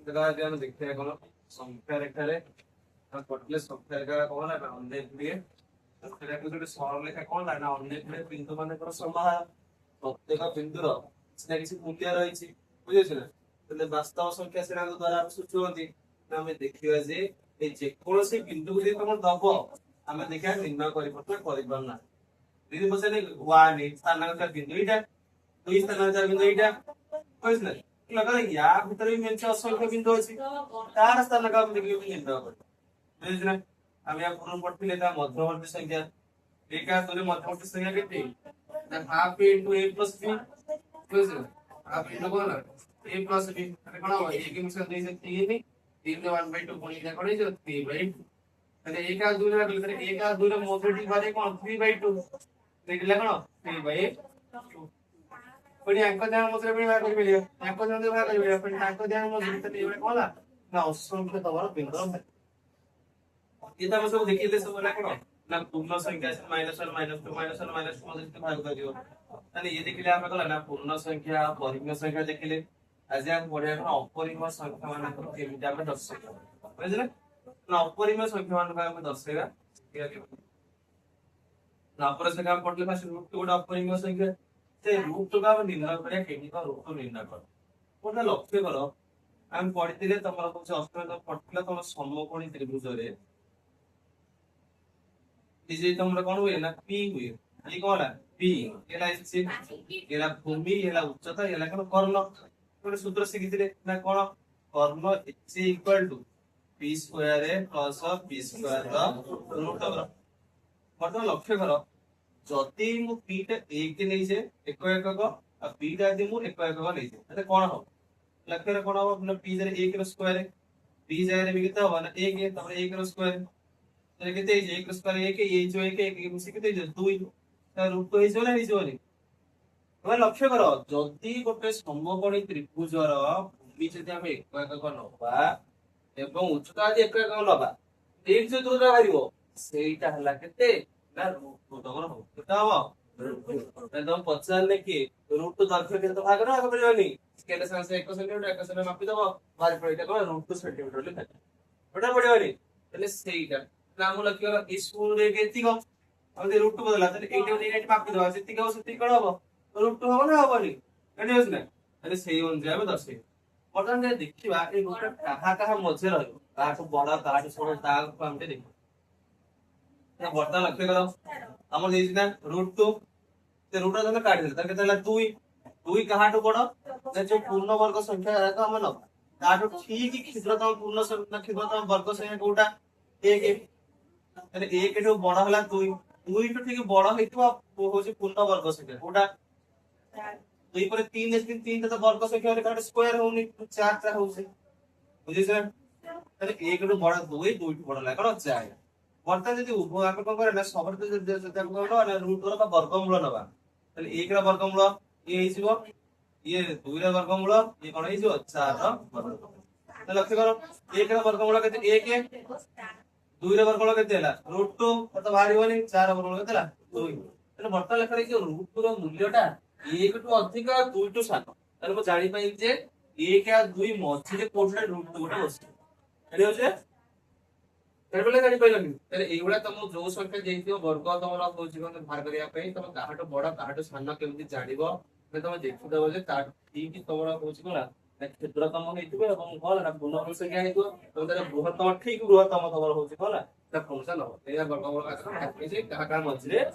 ଆଜି ଆମେ ଦେଖିବା କଣ ସଂଖ୍ୟା ରେଖାରେ କଟିଲେ ସଂଖ୍ୟା ରେଖା କଣ ହେଲା ନା ଅନେକ ଗୁଡ଼ିଏ ସଂଖ୍ୟା ରେଖା ଗୋଟେ ସରଳରେଖା କଣ ହେଲା ନା ଅନେକ ଗୁଡ଼ିଏ ବିନ୍ଦୁ ମାନଙ୍କର ସମାହାର ପ୍ରତ୍ୟେକ ବିନ୍ଦୁର କିଛି ନା କିଛି ମୂଲ୍ୟ ରହିଛି ବୁଝିଛ ନା। ତାହେଲେ ବାସ୍ତବ ସଂଖ୍ୟା ଶ୍ରେଣୀଙ୍କ ଦ୍ୱାରା ଆମେ ସୂଚି ହୁଅନ୍ତି ନା ଆମେ ଦେଖିବା ଯେ এই ଯେକୌଣସି ବିନ୍ଦୁକୁ ଯଦି ତମର ଦବ ଆମେ ଦେଖିବା ନିର୍ଣ୍ଣୟ କରିପାରୁନା ଯଦି ପଚାରେ 1 ସ୍ଥାନାନ୍ତର ବିନ୍ଦୁ ଏଇଟା 2 ସ୍ଥାନାନ୍ତର ବିନ୍ଦୁ ଏଇଟା ବୁଝିଛ ନା ଲगा या ଭିତରେ ବି ମେଞ୍ଚେ ଅସଂଖ୍ୟ ବିନ୍ଦୁ ଅଛି ତାର ସ୍ଥାନକୁ ଆମେ ଦେଖିକି ନିର୍ଣ୍ଣୟ କରିବା ବୁଝିଛ ନା। ଆମେ ୟା ପୂର୍ବରୁ ପଢିଥିଲେ ତା ମଧ୍ୟବର୍ତ୍ତୀ ସଂଖ୍ୟା ଏକା ଦୁଇରେ ମଧ୍ୟବର୍ତ୍ତୀ ସଂଖ୍ୟା କେତେ ନା half into a plus b ବୁଝିଛ ନା ହାଫ ଇନଟୁ କଣ a ପ୍ଲସ b ମାନେ କଣ ହବ 1 ମିଶା 2 ସେ 3 3 ରେ 1/2 ପୁଣି ଏଟା କଣ ହେଇଯିବ 3/2 ତାହେଲେ ଏକା ଦୁଇରେ ଲାଗିଲେ ତାହେଲେ ଏକା ଦୁଇରେ ମଧୁଟି ବାରେ କଣ 3/2 ଦେଖିଲା କଣ 3/2 पुणी यांको ध्यान मजरे भी भाग मिलियो यांको ध्यान भाग मिलियो पण यांको ध्यान मजरे त एवढे कोला ना असंख्य तवर बिंदु ये त हम सब देखिले सब ना कोन ना पूर्ण संख्या से -1 -2 -1 -2 मजरे भाग करियो ताने ये देखिले हम कहला ना पूर्ण संख्या परिमेय संख्या देखिले आज हम पढिया ना अपरिमेय संख्या मानक केमिति हम दर्शाइबा बुझले ना अपरिमेय संख्या मानक हम दर्शाइबा ना अपरिमेय संख्या हम पढले फास्ट रूट टू अपरिमेय संख्या से रूट का निर्णय करिया केमिति रूट निर्णय कर कोटा लक्ष्य करो हम पढिथिले तमरा कुछ अष्टम पढिथिले तम समकोणी त्रिभुज रे इजे तमरा कोन हुए ना p हुए ये कोन p एला से एला भूमि एला उच्चता एला कोन कर्ण ଗୋଟେ ସୂତ୍ର ଶିଖିଥିଲେ ନା କଣ କର୍ମ h equal to p square plus p square ର रूट ओवर मतलब लक्ष्य करो जति मु p टा 1 नै जे एक एकक आ p टा यदि मु एक एकक नै जे એટલે કોણ हो लक्ष्य रे कोण हो मतलब p जरे 1 रो स्क्वायर p जाय भी कितना होगा ना 1 है तमरे 1 रो स्क्वायर એટલે किते 1 रो स्क्वायर 1 ये जो 1 1 मिसी किते 2 ता रूट तो हिजो ना हिजो नहीं તમે લક્ષ્ય કરો ଯଦି ଗୋଟେ ସମકોଣୀ ତ୍ରିଭୁଜର ଭୂମି ଯଦି ଆମେ ଏକ ଏକକ ନବା ଏବଂ ଉଚ୍ଚତା ଯଦି ଏକ ଏକକ ନବା ଏଇ ଯୋଉ ଦୂରତା ବାହାରିବ ସେଇଟା ହେଲା କେତେ ନା ରୁଟ ତମର ହବ କେତେ ହବ ତମ ପଚାରିଲେ କି ରୁଟ ଦୈର୍ଘ୍ୟ କେତେ ଭାଗ ନା ଭାଗ କରିବନି ସ୍କେଲ ସାଙ୍ଗେ 1 ସେଣ୍ଟିମିଟର 1 ସେଣ୍ଟିମିଟର ମାପି ଦବ ବାହାରି ପଡିବ ଏଇଟା କଣ ରୁଟ ସେଣ୍ଟିମିଟର ଲେଖା ଏଟା ପଡିବନି ତାହେଲେ ସେଇଟା ନା ମୁଁ ଲକ୍ଷ୍ୟ କର ସ୍କୁଲ ରେ କେତିକ ଆମେ ରୁଟ ବଦଲା ତାହେଲେ ଏଇଟା ଏଇଟା ମାପି ଦବା ସେତିକି ହବ ସେତିକି କଣ ହବ रूट हो ना हबनी एनी होस ना अरे सेही अनुसार हम दर्शे वर्तमान जे देखिबा ए रूट कहा कहा मध्य रहयो काटो बड़ा काटो छोटा ता को हम देखो ना वर्तमान लक्ष्य करो हमर देछि ना रूट 2 ते रूट जने काटि दे त केतला 2 2 कहाटो बड़ जे जो पूर्ण वर्ग संख्या है तो हम न काटो ठीक क्षुद्रतम पूर्ण संख्या क्षुद्रतम वर्ग संख्या कोटा 1 अरे 1 एठो बड़ हला 2 2 तो ठीक बड़ हेतु होछि पूर्ण वर्ग संख्या कोटा 2 पर 3 लेकिन 3 तो वर्ग संख्या रे काट स्क्वायर होनी 4 टा होसे बुझिस ना ताले 1 रो बड़ 2 2 टू बड़ ला करो 4 वर्तमान यदि उभय हम कोन करे ना सब तो जब कोन ना रूट रो का वर्गमूल नबा ताले 1 रो वर्गमूल ये हिसिबो ये 2 रो वर्गमूल ये कोन हिसिबो 4 रो वर्गमूल तो लक्ष्य करो 1 रो वर्गमूल केते 1 है 2 रो वर्गमूल केते हला रूट 2 तो बाहरिबोनी 4 रो वर्गमूल केते हला 2 ताले वर्तमान लेखा रे रूट रो मूल्यटा 1 टू अधिक 2 टू 7 ताले मो जानि पाई जे 1 या 2 मझिरे कोठा रूट 2 टा बस एने होसे ताले बोले जानि पाइलो नि ताले एगुडा तम जो संख्या जेतियो वर्ग तमरा होछि कोन भार करिया पई तम काहाटो बडा काहाटो सानो केमति जानिबो ने तम देखि दबो जे ता ठीक तमरा होछि कोन क्षेत्रतम हेतिबो ଏବଂ कोन ना पूर्ण संख्या हेतिबो तम ताले बृहत्तम ठीक बृहत्तम तमरा होछि कोन ता फंक्शन हो एया वर्ग वर्ग का जे काहा का मझिरे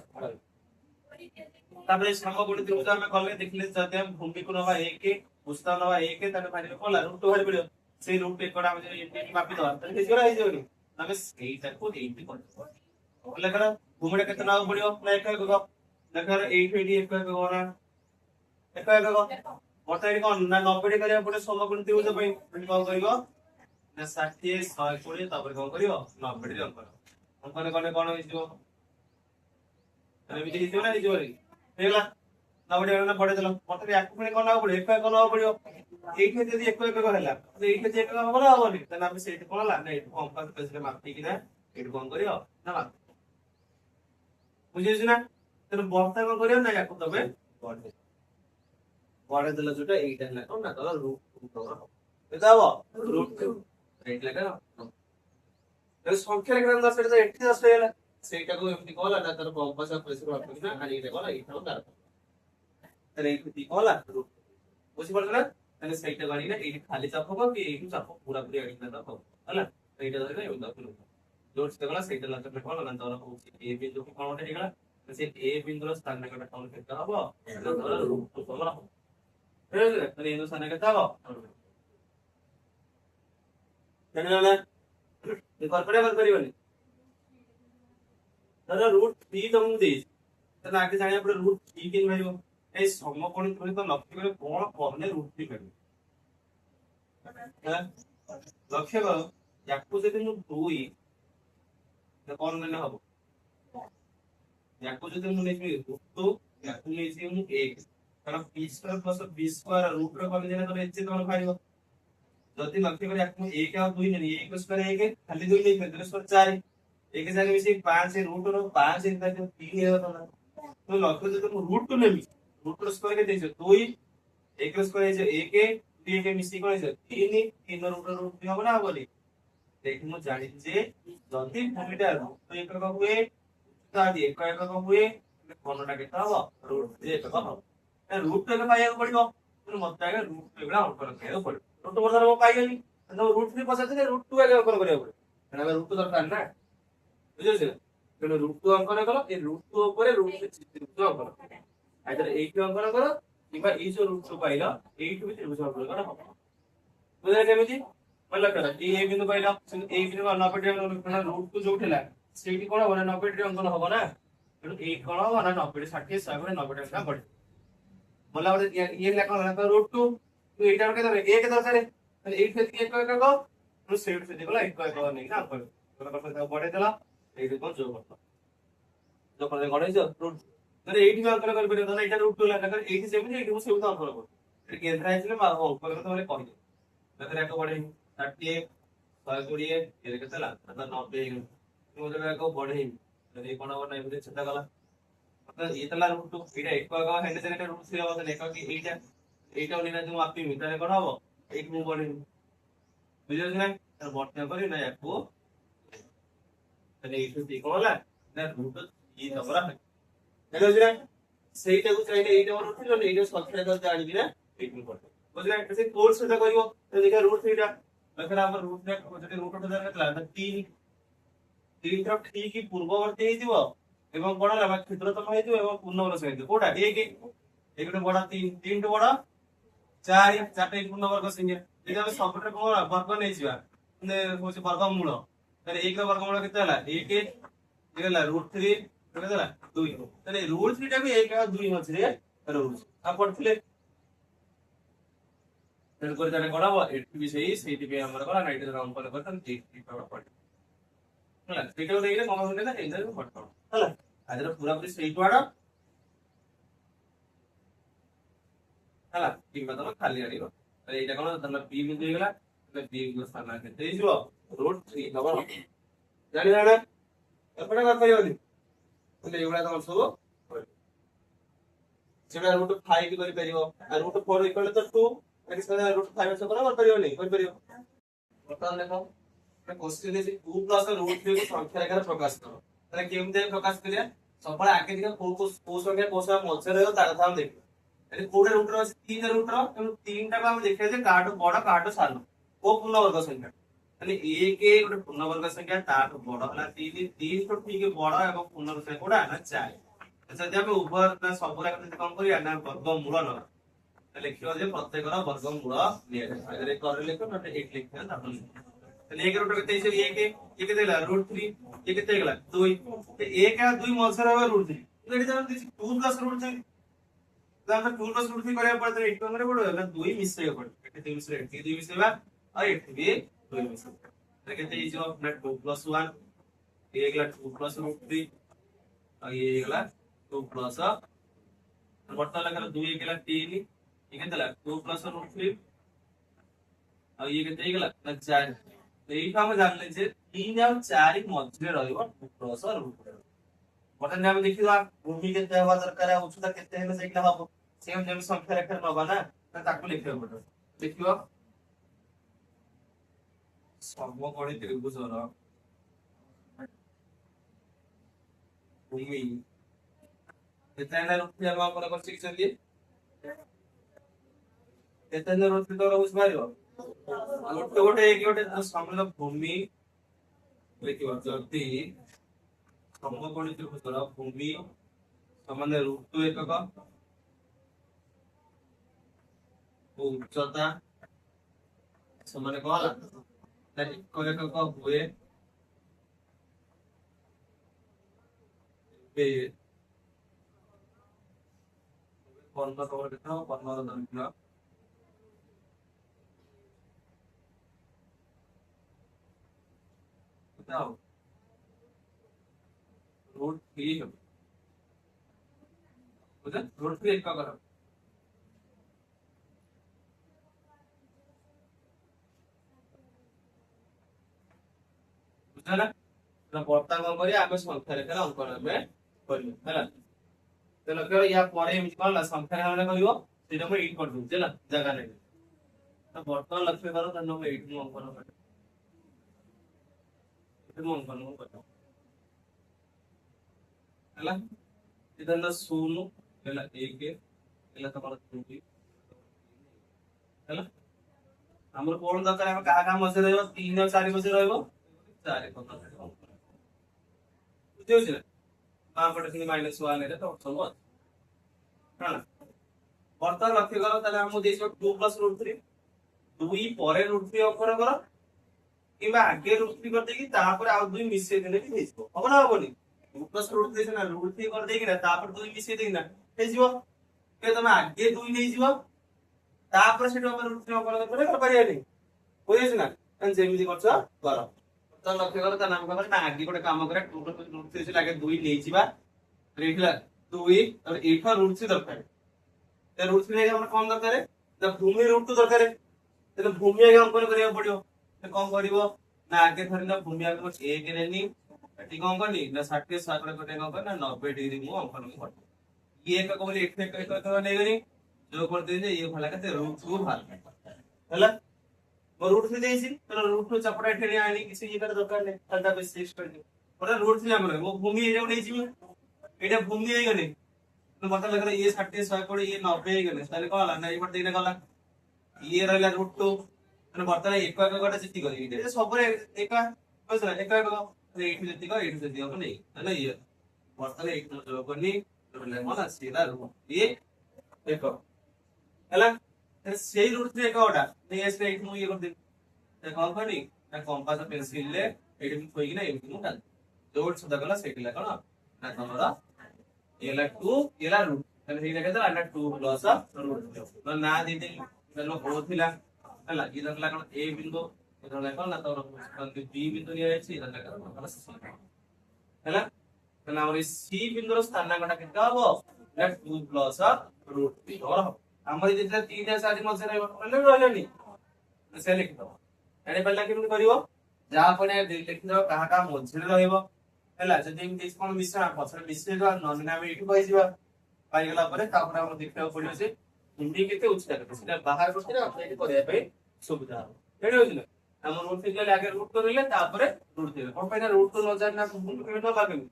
तापर समकोणी त्रिभुज हम कले देखले जदि हम भूमि को नवा 1 उच्चता नवा 1 ताने भारी कोला रूट भारी पड़ियो से रूट एकड़ा हम जे मापी दवा ताने किछ करा हिजोनी तमे एटा को 80 कर बोले करा भूमिटा केतना पड़ियो ना 1 एकक लेकर 8 1 एकक होना 1 एकक वर्तमान कोन ना 90 करिया पड़े समकोणी त्रिभुज पई कोन करिवो ना 60 120 तापर कोन करिवो 90 अंक अंकने कोन हिजो तने भी हिजो ना हिजो रे हेला नबडे ना पड़े चलो मते याकु पुणी कोन आउ पड़े एक कोन आउ पड़ियो एके यदि एक एक हला तो एके जे एक हमरा होनी तने हम सेट कोन ला नै कंपास पेसले मापी कि ना एट कोन करियो ना माप बुझिस ना तने बर्ता कोन करियो ना याकु तबे बड़े देला जोटा एटा हला कोन ना तो रूट এটা হবো √2 ଏଇଠି ଲେଖା ତେବେ ସଂଖ୍ୟା ଲେଖା ଦଶ ଏଠି ଏଠି 10 ହେଇଗଲା ସେଇଟାକୁ ଏମିତି କଲା ନା ତାର କମ୍ପାସ ପ୍ରେସର ମାପି ନା ଆଣି ଏଇଟା କଲା ଏଇଟା ତାର ତାହେଲେ ଏଇଠି କଲା ବୁଝି ପାରୁଛ ନା ତାହେଲେ ସେଇଟା ଗାଣିଲେ ଏଇଠି ଖାଲି ଚାପ ହବ କି ଏଇଠି ଚାପ ପୁରା ପୁରି ଆଣିକି ଦବ ହେଲା ସେଇଟା ଧରିଲେ ଏଇଟା ଦବ ଯୋଉ ସେ ଗଲା ସେଇଟା ଲକ୍ଷ୍ୟ କଣ ନା ତର ହଉଛି ଏ ବିନ୍ଦୁ କଣ ଗୋଟେ ହେଇଗଲା ସେ ଏ ବିନ୍ଦୁର ସ୍ଥାନ ରେଖା କଣ କେତେ ହବ ତର √2 ତମର ହବ ତାହେଲେ ଏ ସ୍ଥାନ କେତେ ହବ ଜାଣିଲ ନା ये कर परिबनी धर √3 तुमको देई त आगे जानिया पर √3 के भाइबो ए समकोणी त्रिकोण तो लक्ष्य करे कोण करने √3 करी है लक्ष्य करो याकू जदि मु 2 त कोन लेने हबो याकू जदि मु नेछि √2 याकू नेछि मु 1 कारण p² + b² रूट रो कमी देना तो एचे कोन फाइबो जति लक्ष्य करे याकू 1 और 2 नहीं 1 स्क्वायर 1 खाली 2 नहीं 2 स्क्वायर 4 एक जाने मिसी 5 √5 इनका जो 3 है तो लक्ष्य जो तुम √2 लेबी √2 स्क्वायर के देछो 2 1 स्क्वायर है 1 2 के मिसी कोन है 3 3 √2 हबो ना हबोनी देख मु जानि जे जति भूमिटा √2 एकक हुए तो आदि एकक हुए कोनटा केता हबो √2 एकक हबो √2 के पाइया पड़िबो तो मत आगे √2 एबडा अंक रखियो पड़िबो √2 बदर वो पाइयोनी तो √3 पछाते √2 आगे अंकन करियो पड़े एना √2 दरकार ना बुझियो तेणु √2 अंकन करो ए √2 ऊपर √2 अंकन आइदर 8 अंकन करो किबा ई जो √2 पाइला 8 भी त्रिभुज अंकन करो बुझले केमिति मला करा ए बिंदु पाइला ए बिंदु 90 डिग्री √2 जो उठेला सेठी कोन होना 90 डिग्री अंकन होबो ना तेणु 8 कोन होना 90 60 7 90 डिग्री का पड़े मला ये लेखा होना तो √2 तो एटा के दरे एक दरकार है 8 से 1 का को तो सेठ से देखला 1 का नहीं ना पर तो कर बढ़े देला एठी कोन जो करता जो कर गणे जो √2 तर एठी में अंकन कर परियो तो एटा √2 ला कर एठी से भी एठी मु सेउ अंकन कर एठी केंद्र आइले मा हो कर तो बोले कहि तर एक बढ़े 30 120 ये केतला तो 90 मु जगह को बढ़े तर ये कोन बना एबे छटा गला मतलब इतला √2 एटा एक का हेंड से एटा √3 होबा तो एक की एटा एटा निना जो आपी मिटारे कोन हबो एक मु बढ़े बुझियो ना तर बटना करी ना याको तने इथु ती कोला ना √3 नंबर है हेलो जी ସେଇଟା କୁ ଚାହିଁଲେ ଏଇଟା ମୋର ଉଠିଲ ଏଇଟା ସଂଖ୍ୟା ଟା ଜାଣିବି ନା ଏଇଠି ପଡେ ବୁଝିଲା ସେ କୋର୍ସ ସେଟା କରିବ ତ ଦେଖିଆ √3 ଟା ଏଥର ଆମର √3 ଯଦି √2 ଟା କେତଲା 3 3 ଟା ଠିକ ପୂର୍ବବର୍ତ୍ତୀ ହେଇଯିବ ଏବଂ ବଡ ହେଲା କ୍ଷେତ୍ରତମ ହେଇଯିବ ଏବଂ ପୂର୍ଣ୍ଣବର୍ଗ ହେଇଯିବ କୋଉଟା 1 ଗୋଟେ ବଡ 3 3 টো ବଡ 4 4ଟା ପୂର୍ଣ୍ଣବର୍ଗ ସଂଖ୍ୟା ଯଦି ଆମେ ସବୁଟା କୋଣ ବର୍ଗ ନେଇ ଯିବା ମାନେ ହୋଉଛି ବର୍ଗମୂଳ ତାହେଲେ 1 ର ବର୍ଗମୂଳ କେତେ ହେଲା 1 ହେଲା √3 केते होला 2 ताले √3 टा भी 1 और 2 मझरे रहुछ आ पडथिले तेन कर ताने कोडाबो एटी भी सेही पे हमर कोला नाइट राउंड पर करतन ठीक पड़ होला सेटा देइले कम होने ना एंजर पड़ होला आजर पूरा पूरी सेही टुआडा होला ठीक बतला खाली आनिबो अरे एटा कोन तन बी बिंदु गेला त बी को स्थान केते हिजो √3 नंबर जानि ना एपडा कर परियोनी એટલે એવડા તમાર ସବୁ ସେଟା √5 କରି ପରିବ ଆଉ √4 ଇକ୍ୱାଲ ତ 2 ଏଠି ସେଟା √5 ସହ କରି ପରିବ नहीं କରି परिବ ବର୍ତ୍ତମାନ ଦେଖ ଏ क्वेश्चन ଅଛି 2 +√3 को संख्या ରେଖାରେ ପ୍ରକାଶ କର ତାହେଲେ କେମିତି ପ୍ରକାଶ କରିବା ସବୁବେଳେ ଆଗେ ଦିନ କୋଉ ସଂଖ୍ୟା କୋଉ ସଂଖ୍ୟା ମଝିରେ ରହିବ ତା କଥା ଆମେ ଦେଖିବା ଏଠି କୋଉଟା ରୁଟ୍ ର ଅଛି 3 ରୁଟ୍ ର ତେଣୁ 3 ଟାକୁ ଆମେ ଦେଖିବା ଯେ କାଠୁ ବଡ କାଠୁ ସାନ କୋଉ ପୂର୍ଣ୍ଣବର୍ଗ ସଂଖ୍ୟା ताले 1 ଗୋଟେ ପୂର୍ଣ୍ଣବର୍ଗ ସଂଖ୍ୟା ତାଠୁ ବଡ ହେଲା 3 3 ଠୁ ଠିକ ବଡ ଏବଂ ପୂର୍ଣ୍ଣବର୍ଗ ସଂଖ୍ୟା କୋଉଟା ନା 4 ଯଦି ଆମେ ଉଭୟ ନା ସବୁରା କେମିତି କଣ କରିବା ନା ବର୍ଗମୂଳ ନ ତାହେଲେ ଲେଖିବା ଯେ ପ୍ରତ୍ୟେକର ବର୍ଗମୂଳ ନିଆଯାଏ ଆଗରେ କରି ଲେଖ ନହେଲେ 1 ଲେଖିବା ତାପରେ ତାହେଲେ 1 ରୁଟ୍ କେତେ ହେଇଛି 1 ये केते ହେଲା √3 ये केते गेला 2 तो 1 और 2 मझरे होबा √3 तो एठी जान 2 +√3 तो हम 2 +√3 କରିବା ପରେ ତ 1 रे बडो ହେଲା 2 मिश्रय पड़े एठी मिश्रय एठी 2 मिश्रयबा और एठी भी 2 मिश्रय तो केते हिजो ना 2 + 1 ये गेला 2 +√3 और ये गेला 2 प्लस बर्तन लगा 2 गेला 3 ये केते ला 2 +√3 और ये केते गेला ना 4 तो एई हम जानले जे 3 और 4 मध्य रहइबो 2 +√3 बटन हम देखिबा भूमि केते हवा दरकार है उच्चता केते हेले सेकला हबो सेम जेम संख्या रेखा नबा ना ताकू लिखियो बटन देखियो ସମକୋଣୀ ତ୍ରିଭୁଜର ଭୂମି କେତେ ରୁଟ୍ ଆମ ଆମର ଶିଖିଛନ୍ତି କେତେ ରୁଟ୍ ରହୁଛି ବାହାରିବ ଗୋଟେ ଗୋଟେ ସମର ଭୂମି ଦେଖିବ ଯଦି ସମକୋଣୀ ତ୍ରିଭୁଜର ଭୂମି ସମାନ ରୁଟ୍ ଏକକ ଉଚ୍ଚତା ସମାନ କଣ ଏକ ଏକକ ହୁଏ କର୍ଣ୍ଣ କବଳ ଦେଖ କର୍ଣ୍ଣର ଦୈର୍ଘ୍ୟ √3 ହେବ ବୁଝା √3 ଏକକର ବୁଝିଲା ବର୍ତ୍ତମାନ କଣ କରିବା ଆମେ ସଂଖ୍ୟା ରେଖାରେ ଅଙ୍କନ ଆମେ କରିବୁ ହେଲା ତ ଲକ୍ଷ୍ୟ ୟା ପରେ ଏମିତି କଣ ସଂଖ୍ୟା ରେଖା କରିବ ସେଇଟା ମୁଁ ଏଇଟ୍ କରିଦଉଛି ହେଲା ଜାଗା ନେଇ ତ ବର୍ତ୍ତମାନ ଲକ୍ଷ୍ୟ କର ତାହେଲେ ମୁଁ ଏଇଟ୍ ମୁଁ ଅଙ୍କନ କରିବି ମୁଁ ଅଙ୍କନ କରିବି ହେଲା ಇದನ್ನ 0 ହେଲା 1 ହେଲା ତମର 2 ହେଲା ଆମର କୋଣ ଦରକାର ଆମେ କାହା କାହା ମଝିରେ ରହିବ 3 ଆଉ 4 ମଝିରେ ରହିବ 4 କଥା ବୁଝିହଉଛି ନା ତାପରେ କିନ୍ତୁ -1 ରେ ତ ଅପସନ ଅଛି ହେଲା ବର୍ତ୍ତମାନ ଲକ୍ଷ୍ୟ କର ତାହେଲେ ଆମକୁ ଦେଇଯିବ 2 + √3 2 ପରେ √3 ଅଙ୍କନ କର କିମ୍ବା ଆଗେ √3 କରିଦେଇକି ତାପରେ ଆଉ 2 ମିଶେଇ ଦେଲେ ବି ହେଇଯିବ ହବ ନା ହବନି 2 + √3 ନା √3 କରିଦେଇକି ନା ତାପରେ 2 ମିଶେଇ ଦେଇକି ନା ହେଇଯିବ કે તમે આગે 2 નહીં જીવો તાପରେ સેટો અમે √3 અપન કરે કરପାରିયાની ବୁଝିଛ ନା ଯେମିତି କରୁଛ କର ତ ଲକ୍ଷ୍ୟ କର ତା ନାମ କର ନା ଆଗେ ଗୋଟେ କାମ କରେ 2 + √3 ଲାଗେ 2 ନେଇ ଯିବା ରେଖିଲା 2 और ଏଠା √3 ଦରକାର ତ √3 ଲାଗେ ଆମର କଣ ଦରକାର ତ ଭୂମି √2 ଦରକାର ତେବେ ଭୂମି ଆଗେ ଅଙ୍କନ କରିବାକୁ ପଡିବ ତ କଣ କରିବ ନା ଆଗେ ଧରିନା ଭୂମି ଆଗେ 1 ରେନି ଏଠି କଣ କଲି ନା 60 ସାକଡ ଗୋଟେ କଣ କର ନା 90 डिग्री ମୁଁ ଅଙ୍କନ କରିବି ये एक को एक नहीं करी जो कर दे ये भला कहते √2 भाग हैला और √3 देसी तो √2 चपड़ा ठेणी आनी किसी ये कर दरकार नहीं ठंडा पे 6 कर दे और √3 हमरे वो भूमि एरिया नहीं जीव एटा भूमि है गने तो मतलब लग रहा ये 60 100 कोड़ी ये 90 है गने ताले कहला नहीं पड़ देने कहला ये रहला √2 মানে বর্তমানে এক এককটা যেতি করি এটা সবরে একা বুঝছ না এক একক এইটু যেতি করি এইটু যেতি হবে নেই তাহলে ইয়ে বর্তমানে এইটু যোগ করি ହେଲା ସିଧା ଇଏ ଏକ ହେଲା ସେଇ √3 ଏକଟା ନେଇ ଆସିଲେ ଏଇଠି ମୁଁ ଇଏ କରିଦେବି କଣ କଲି ନା କମ୍ପାସ ପେନସିଲ ରେ ଏଇଠି ମୁଁ ଥୋଇକି ନା ଏମିତି ମୁଁ ଡାଲି ଯୋଉଠି ସୁଧା କଲା ସେଇଠି ହେଲା କଣ ନା ତମର ଏଲା 2 ଏଲା √, ତାହେଲେ ସେଇଟା କେତେ ହେଲା 2 + √3 ନା ଦେଇଦେଲି ତାହେଲେ ହୋ ଥିଲା ହେଲା ଇଏ ଧରଲା କଣ ଏ ବିନ୍ଦୁ ଏ ଧରଲା କଣ ନା ତମର B ବିନ୍ଦୁ ନିଆ ଯାଇଛି ଧରଲା କଣ C ହେଲା তাহলে আমার এই সি বিন্দুর স্থানাঙ্কটা কেতে হবে না 2 + √3 হবে আমার এই যেটা 3 আর 4 মধ্যে রইব মানে রইলনি সে লিখি দাও এনে বেলা কেমন করিব যা পরে লিখি দাও কাহা কাহা মধ্যে রইব ହେଲା যদি এমনি কোন মিশ্রণ পছরে মিশ্রিত আর নন আমি এটু পাই ଯିବା পাই গলা পরে তারপরে আমরা দেখতে পড়িব যে হিন্দি কেতে উচ্চতা কেতে সেটা বাহার করতে আপনি এটি করিয়া পাই সুবিধা হবে এটি হইছিল আমরা √3 গলে আগে √2 রইলে তারপরে √3 কোন পাইনা √2 ন জানি না কোন কেমন পাবেন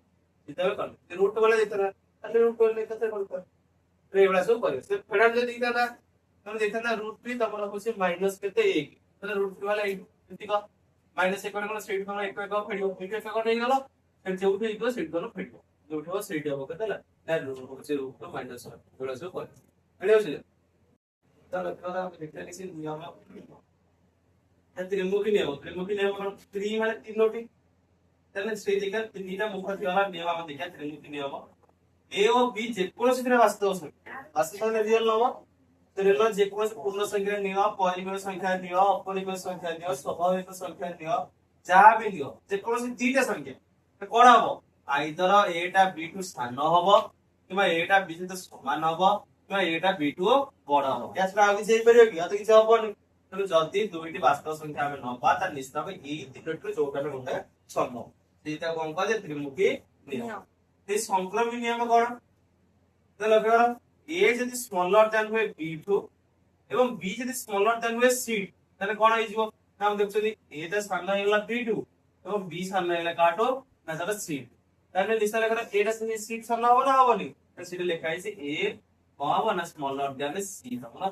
इतने कर ये रूट वाला इतना अरे रूट वाला कैसे करता है ये वाला सब करे से फेडर जो दिखता था हम देखता था √3 तमरा होसे माइनस केते 1 तो √3 वाला इति का माइनस 1 कोन स्ट्रेट कोन 1 1 फेडियो 1 1 कोन नहीं गलो फिर जोठी इतो स्ट्रेट कोन फेडियो जोठी हो स्ट्रेट हो केतला ना √2 तो माइनस वाला सब करे एने होसे तो लक्ष्य हम देखते किसी नियम है त्रिमुखी नियम 3 माने तीनोटी তাহলে সেই দিকে তিনটা মুখ থিওরা নিয়ম আমরা দেখা ত্রিমুখী নিয়ম এ ও বি যে কোন সংখ্যা বাস্তব সংখ্যা রিয়েল নাম রিয়েল যে কোন পূর্ণ সংখ্যা নিও পরিমেয় সংখ্যা নিও অপরিমেয় সংখ্যা নিও স্বাভাবিক সংখ্যা নিও যা বি নিও যে কোন দুইটা সংখ্যা তো কোন হবে আইদর এটা b2 স্থান হবে কিংবা এটা b সହିତ সমান হবে কিংবা এটা b2 বড় হবে এছাড়া আর কিছু হেই পারিব কি আর কিছু হবনি তাহলে যদি দুইটি বাস্তব সংখ্যা আমি নবা তার নিশ্চিত হবে এই তিনটি যোগটা কোনটা সম্ভব এইটা কোন কাজে ত্রিমুখী নিয়ম এই সংক্রমী নিয়ম কোন তো লক্ষ্য করো a যদি স্মলার দ্যান হয় b2 এবং b যদি স্মলার দ্যান হয় c তাহলে কোন হই যাব ନା ଆମେ ଦେଖୁଛନ୍ତି ଏଟା ସାନ ହେଇଗଲା B2 ଏବଂ B ସାନ ହେଇଗଲା କାଠୁ ନା ସେଟା C2 ତାହେଲେ ନିଶ୍ଚୟ ଲେଖା ଏଟା C ସାନ ହବ ନା ହବନି ସେଟା ଲେଖା ହେଇଛି A କଣ ହବ ନା ସ୍ମଲର ଦ୍ୟାନ C ହବ ନା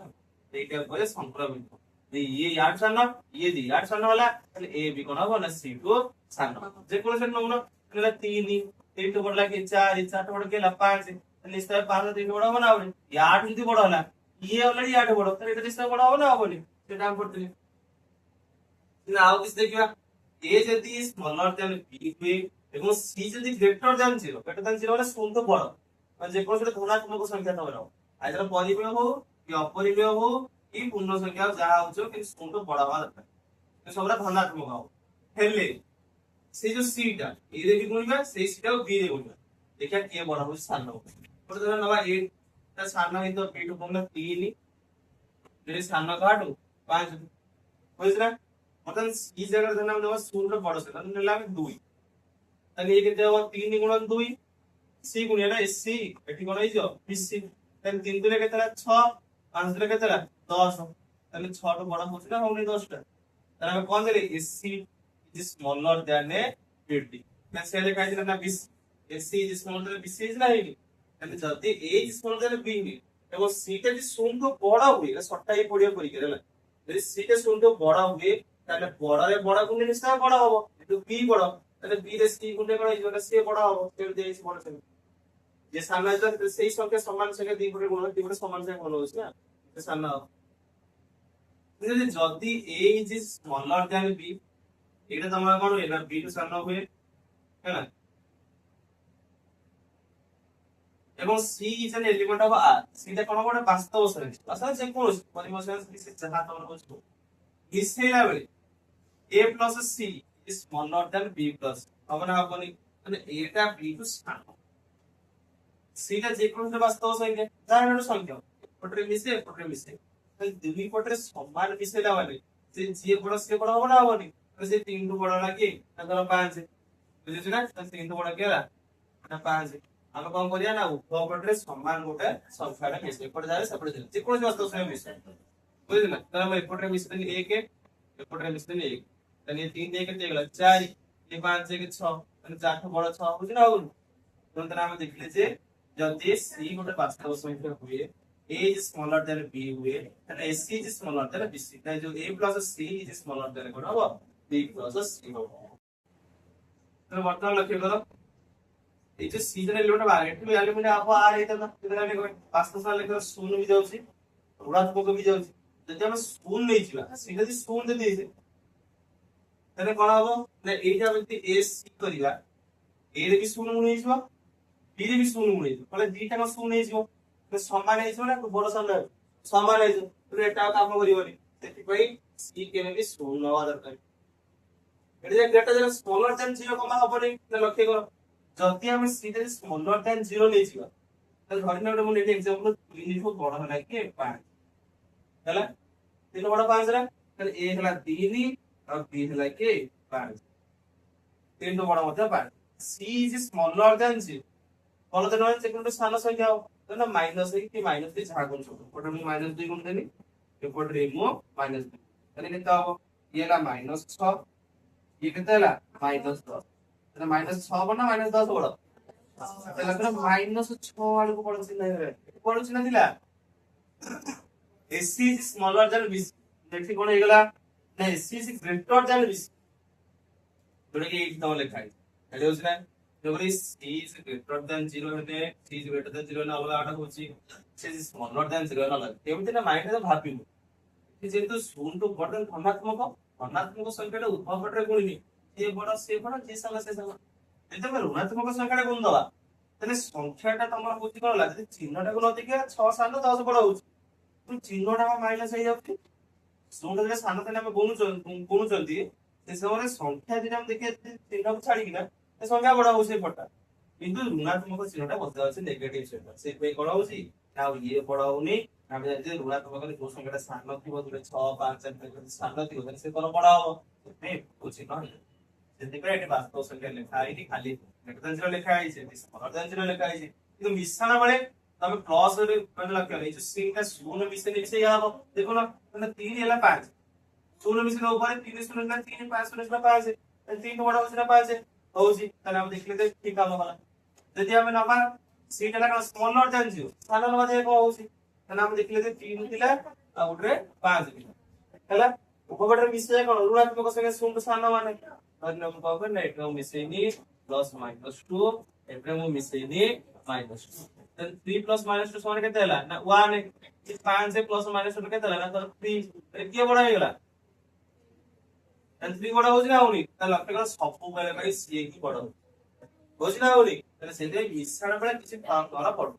এইটা করে সংক্রমিত ये यार सान ये दी यार सान वाला তাহলে A B কোন হবো না C2 সান যে কোন সেট নমুনা তাহলে 3 3 তো বড় লাগে 4 4 তো বড় গেলা 5 তাহলে নিশ্চয় 5 3 বড় হবে না হবে 8 যদি বড় হলা ये অলরেডি 8 বড় তাহলে এটা নিশ্চয় বড় হবে না হবনি সেটা আমি করতে না ଆଉ କିଛି ଦେଖିବା A যদি স্মলার দ্যান B ହୁଏ এবং C যদি গ্রেটার দ্যান 0 গ্রেটার দ্যান 0 মানে শূন্য তো বড় মানে যে কোন সেটা ধনাত্মক সংখ্যা হবে না আইদর পরিমেয় হোক কি অপরিমেয় হোক কি পূর্ণ সংখ্যা যাহা হচ্ছে কিন্তু শূন্য বড় হওয়া দরকার সবটা ধনাত্মক হবে হেলে সেই যে সিটা এ রে কি গুণিবা সেই সিটাও বি রে গুণিবা দেখিয়া কে বড় হবে সান হবে পরে ধরে নেবা এ তা সান হইতো b2 কোণে 3 যদি সান কাটু 5 বুঝছ না মতন এই জায়গায় ধরে নাম দেবা শূন্য বড় সেটা নিলাম 2 তাহলে এই কেতে হবে 3 গুণ 2 c গুণিয়া না সি এটি কোণ হইছো বিসি তাহলে 3 দুলে কেতে 6 5 দুলে কেতে 10 তাহলে 6 টা বড় হচ্ছে না হউনি 10 টা তাহলে আমি কোন দিলে C is smaller than a 50 मैं से लिखा है ना 20 AC is smaller than BC is नहीं তাহলে যদি A is smaller than B এবং C টা যদি শূন্য বড় হয় এটা সবটাই পড়িয়া পড়ি গেল যদি C টা শূন্য বড় হয় তাহলে বড়রে বড় গুণে নিশ্চয় বড় হবে কিন্তু B বড় তাহলে B রে C গুণে করা হইবে C বড় হবে তাহলে দেইছি বড় হবে যে সামনে আসলে সেই সংখ্যা সমান সংখ্যা দুই গুণে গুণ দুই গুণে সমান সংখ্যা গুণ হচ্ছে না এটা সামনে হবে যদি A is smaller than B এটা তোমরা কোন এটা B2 সান হবে है ना এবং C is an element of R C টা কোন কোন বাস্তব সংখ্যা আসলে যে কোন পরিমাণ সংখ্যা যাহা তোমরা বুঝছো নিশ্চয়ই হবে A plus C is smaller than B plus হবে না হবে মানে এটা B2 সান C টা যে কোন বাস্তব সংখ্যা যার একটা সংখ্যা পটরে মিশে তাহলে দুই পটরে সমান মিশাইলা মানে যে বড় সে বড় হবে না হবে से 3 टू बड़ा लगे अगर 5 बुझिछ ना तो 3 टू बड़ा केला ना 5 हम कोन करिया ना उभय पटरे समान गोटे संख्याटा मिसे पड़ जाय सेपड़े जे कोन वास्तव से मिसे बुझिछ ना तो हम एपटरे मिसे 1 एपटरे मिसे 1 तने 3 1 केते गेला 4 ये 5 1 6 तने 4 टू बड़ा 6 बुझिछ ना और तंत्र हम देखले जे जदि C गोटे वास्तव संख्या हुए A is smaller than B हुए and AC is smaller than BC ताई जो A plus C is smaller than कोन हो B plus C तो वर्तमान लक्ष्य करो ये जो सीजन एलिमेंट आ गए तो एलिमेंट आपको आ रही था ना इधर आने को वास्तव में लेकर शून्य भी जाउची ऋणात्मक भी जाउची যদি আমরা শূন্য নেইছিলা সেটা যদি শূন্য দিয়েছে তাহলে কোন হবে না এইটা আমি যদি A C করিবা A রে কি শূন্য গুণ হইছো B রে কি শূন্য গুণ হইছো তাহলে দুইটা ক শূন্য হইছো তো সমান হইছো না বড় সমান হইছো তো এটা কাম করিবনি সেটাই C কেনে কি শূন্য হওয়া দরকার এটা যে গ্রেটার দ্যান স্মলার দ্যান 0 কমা হবনি না লক্ষ্য করো যদি আমি সিটা স্মলার দ্যান 0 নেইছিবা তাহলে ধরি না মই এটি एग्जांपल 3 নিব বড় হলা কি 5 ହେଲା 3 বড় 5 রে তাহলে A হলা 3 আর B হলা কি 5 3 তো বড় মধ্যে 5 C is smaller than 0 বলো তো নয় সেকেন্ডে স্থান সংখ্যা তো না মাইনাস কি মাইনাস দিয়ে ভাগ গুণ করব ওটা আমি মাইনাস 2 গুণ দেনি এরপর রেমো মাইনাস 2 তাহলে এটা হবে ইয়েলা মাইনাস 6 ये कितना है -10 तो -6 बना -10 बड़ा तो लग रहा -6 वाले को पढ़ो चिन्ह है पढ़ो चिन्ह दिला AC is smaller than BC देखि कोन हेगला ना AC is greater than BC जोड़े के एकदम लिखा है हेले होछ ना जोगरी C is greater than 0 हेते C is greater than 0 ना अलग आटा होची C is smaller than 0 ना अलग एमति ना माइंड रे भाबिबो कि जेतु शून्य तो बर्तन धनात्मक संख्याटा उभय पटरे गुणिनी ये बड़ा से बड़ा जे संख्या से संख्या যদি আমরা ঋণাত্মক সংখ্যাটা গুণ দেবা তাহলে সংখ্যাটা তোমার বুঝি কোন লাগে চিহ্নটা কোন দিকে 6 7 10 বড় হচ্ছে তুমি চিহ্নটা আমার মাইনাস হয়ে যাচ্ছে শূন্যটা যে সামনে তাহলে আমরা গুণুচন্তি সে সময় সংখ্যা যদি আমরা দেখে চিহ্নটা ছাড়ি কিনা এই সংখ্যা বড় হচ্ছে পড়টা কিন্তু ঋণাত্মক চিহ্নটা বসে আছে নেগেটিভ চিহ্ন সেই পে করা হচ্ছে না ইয়ে বড় হউনি আমি জানি যে ঋণাত্মক যে সংখ্যাটা সামনে থিব দূরে 6 5 7 সামনে থিব তাহলে সে কোন বড় হবে মে বুঝি না ସେଥିପାଇଁ ଏଠି ବାସ୍ତବ ସଂଖ୍ୟା ଲେଖା ହେଇନି ଖାଲି ଗ୍ରେଟର ଦେନ୍ 0 ଲେଖା ହେଇଛି ସ୍ମଲର ଦେନ୍ 0 ଲେଖା ହେଇଛି କିନ୍ତୁ ମିଶାଣ ବେଳେ ତମେ ପ୍ଲସ ରେ ମାନେ ଲକ୍ଷ୍ୟ ଏଇ ଯୋଉ ସିଟା ଶୂନ ମିଶେଇ ହବ ଦେଖୁନ ମାନେ 3 ହେଲା 5 शून्य मिसिले ऊपर 3 शून्य ना 3 5 शून्य ना 5 है 3 बड़ा होची ना 5 है होची তাহলে আমরা দেখলে যে ঠিক কাম হলা যদি আমি নবা সিটা লা স্মলর দেন 0 সাধারণ মধ্যে কো होची তাহলে আমরা দেখলে যে 3 দিলা আর উঠরে 5 দিলা ହେଲା উপপাদ্য মিশে কোন ঋণাত্মক সংখ্যা শূন্য সান্ন মানে ধরে আমরা পাবো না এটা মিশেইনি প্লাস মাইনাস 2 এটা মিশেইনি माइनस 2 then 3 plus minus 2 समान केते हला ना 1 है 5 से प्लस माइनस 2 केते हला ना तो 3 किए बड़ा हो गला then 3 बड़ा हो지 না উনি তাহলে আপনারা সব বেলা ভাই সি কি বড় हो지 না উনি তাহলে সেটাই মিশ্রণ বেলা কিছু কাম করা পড়বে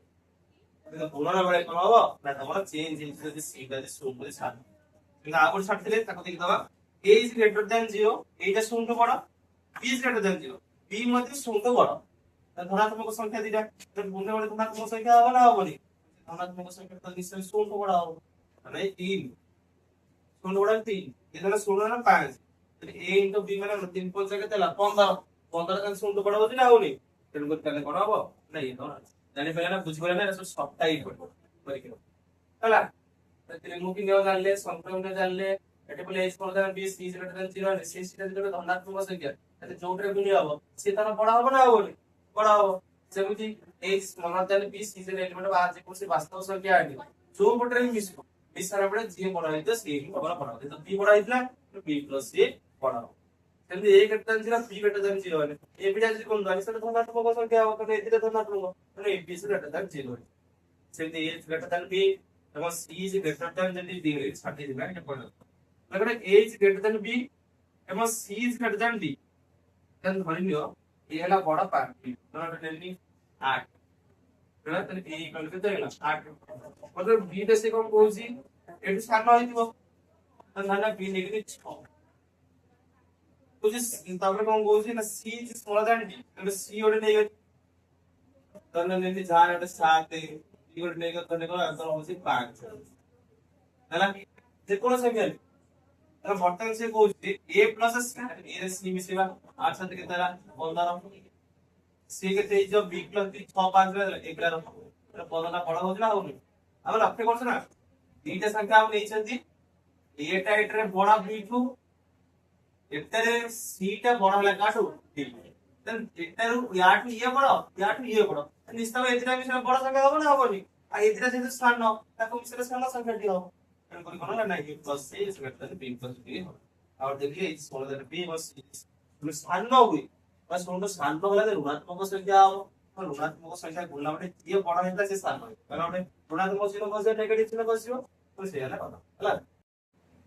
কিন্তু পুরোনো বেলা কোন হবে না তোমরা চেঞ্জ যদি সিটা যদি শূন্য করে ছাড় কিন্তু আগুন ছাড়তে তাকে দেখে দাও a is greater than 0 এইটা শূন্য বড় b is greater than 0 b মধ্যে শূন্য বড় ধনাত্মক সংখ্যা দিটা তো গুণে বলে ধনাত্মক সংখ্যা হবে না হবে ধনাত্মক সংখ্যা তো নিশ্চয়ই শূন্য বড় হবে মানে 3 শূন্য বড় 3 এখানে শূন্য না 5 তাহলে a * b মানে 3 5 জায়গায় তাহলে 15 15 কান শূন্য বড় হচ্ছে না হনি তেমন করে তাহলে করা হবে না এই তো জানি ফেলে না বুঝি বলে না এটা সবটাই করব পরীক্ষা হলা তাহলে মুখি নেওয়া জানলে সংখ্যাটা জানলে এটা বলে h সমান b c 0 আছে সেই সেটা দিলে ধনাত্মক সংখ্যা তাহলে যোগটা গুণে হবে সেটা বড় হবে না হবে बड़ा हो যেমনি a smaller than b c এর এলিমেন্ট বা যে কোন বাস্তব সংখ্যা আইডি जो পটরে মিশবো মিশার পরে যে বড় হইতো সেই বড় বড় হইতো b বড় হইতলা তো b + c বড় হবে কিন্তু a greater than 0 b greater than 0 মানে a বিটা যদি কোন জানি সেটা ধনাত্মক সংখ্যা হবে তাহলে এটা ধনাত্মক মানে b is greater than 0 সেমনি a is greater than b এবং c is greater than যদি দিলে ছাড়তে দিবা এটা পড়ো তাহলে a is greater than b এবং c is greater than d দেন ধরে নিও ये वाला बड़ा पार्ट नॉट नेमली 8 है তাহলে a ইকুয়াল কত হলো 8 मतलब b से कम कोजी এটি সান্ন হইতো তাহলে b নেগেটিভ 6 তো যে তাহলে কম কোজি না c is smaller than d তাহলে c ওরে নেগেটিভ তাহলে নেলি জান এটা 7 b ওরে নেগেটিভ তাহলে কত आंसर হবে 5 তাহলে যে কোন সংখ্যা তাহলে বর্তমান সে কোজি a প্লাস a এর c মিশিবা 8 সাথে কেতে হলা 15 c কেতে এই যে b প্লাস 6 5 রে 11 এটা পদনা বড় হচ্ছে না হবে আমরা লক্ষ্য করছ না দুইটা সংখ্যা আমরা নেইছেন এটা এটারে বড় b2 এটারে c টা বড় হলা কাটু দেন এটার ইয়াটু ইয়ে বড় ইয়াটু ইয়ে বড় নিশ্চয় এটারে মিশে বড় সংখ্যা হবে না হবে নি আর এটারে যেহেতু স্থান নাও তাকে মিশে স্থান সংখ্যাটি হবে এরকম করে কোন না a plus c is greater than b plus b और देखिए इस smaller than b was মানে স্থান নাও हुई बस उनको स्थान तो बोला ऋणात्मक संख्या हो तो ऋणात्मक संख्या गुणना মানে যে বড় হইতা সে স্থান হয় কারণ মানে ঋণাত্মক ছিল কত নেগেটিভ ছিল কত তো সে হলো কথা হলা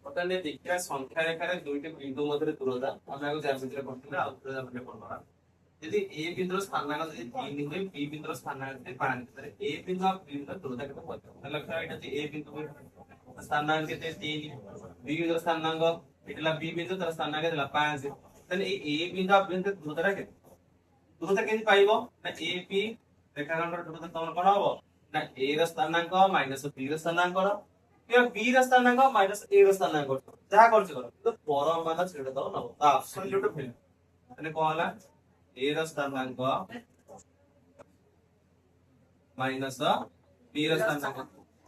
ওখানে দেখিয়া সংখ্যা রেখার দুইটি বিন্দু মধ্যে দূরতা আমরা আগে জ্যামিতিরে করতে না আউটরে আমরা করব না যদি a বিন্দুর স্থানাঙ্ক যদি 3 হয় b বিন্দুর স্থানাঙ্ক যদি 5 তাহলে a বিন্দু আর b বিন্দুর দূরতা কত হবে তাহলে এটা যে a বিন্দু স্থানাঙ্ক কেতে 3 b বিন্দুর স্থানাঙ্ক এটা b বিন্দু তার স্থানাঙ্ক দিলা 5 তাহলে এই a বিন্দু আর b বিন্দুর দূরতা কেতে দূরতা কেমনে পাইবো না ab রেখাখণ্ডের দূরতা কেমন করা হবে না a এর স্থানাঙ্ক মাইনাস b এর স্থানাঙ্ক করা কিংবা b এর স্থানাঙ্ক মাইনাস a এর স্থানাঙ্ক করতে যা করছে করো তো পরম মান ছেড়ে দাও না অ্যাবসলিউট ভ্যালু মানে কোন হলো a এর স্থানাঙ্ক মাইনাস b এর স্থানাঙ্ক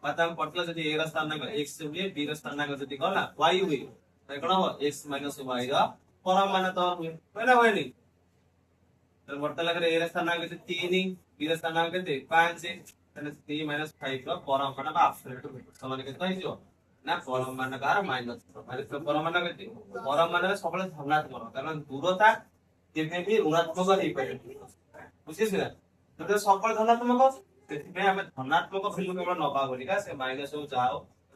मतलब पटला যদি a এর স্থানাঙ্ক x হবে b এর স্থানাঙ্ক যদি কোন না y হবে তাই কোন হবে x y র পরম মান তো হয় না হয়নি तर पटला করে a এর স্থানাঙ্ক যদি 3 b এর স্থানাঙ্ক যদি 5 তাহলে 3 5 র পরম মান বা অ্যাবসলিউট ভ্যালু সমান কত হইছো না পরম মান কার মাইনাস পরম মান কত পরম মান সকলে ধনাত্মক কারণ দূরতা কেবে भी ऋणात्मक হই পারে বুঝছিস না তো সকল ধনাত্মক ସେଥିପାଇଁ ଆମେ ଧନାତ୍ମକ ଭ୍ୟାଲୁ କେବଳ ନବା ବୋଲି କା ସେ ମାଇନସ ହଉ ଯାଅ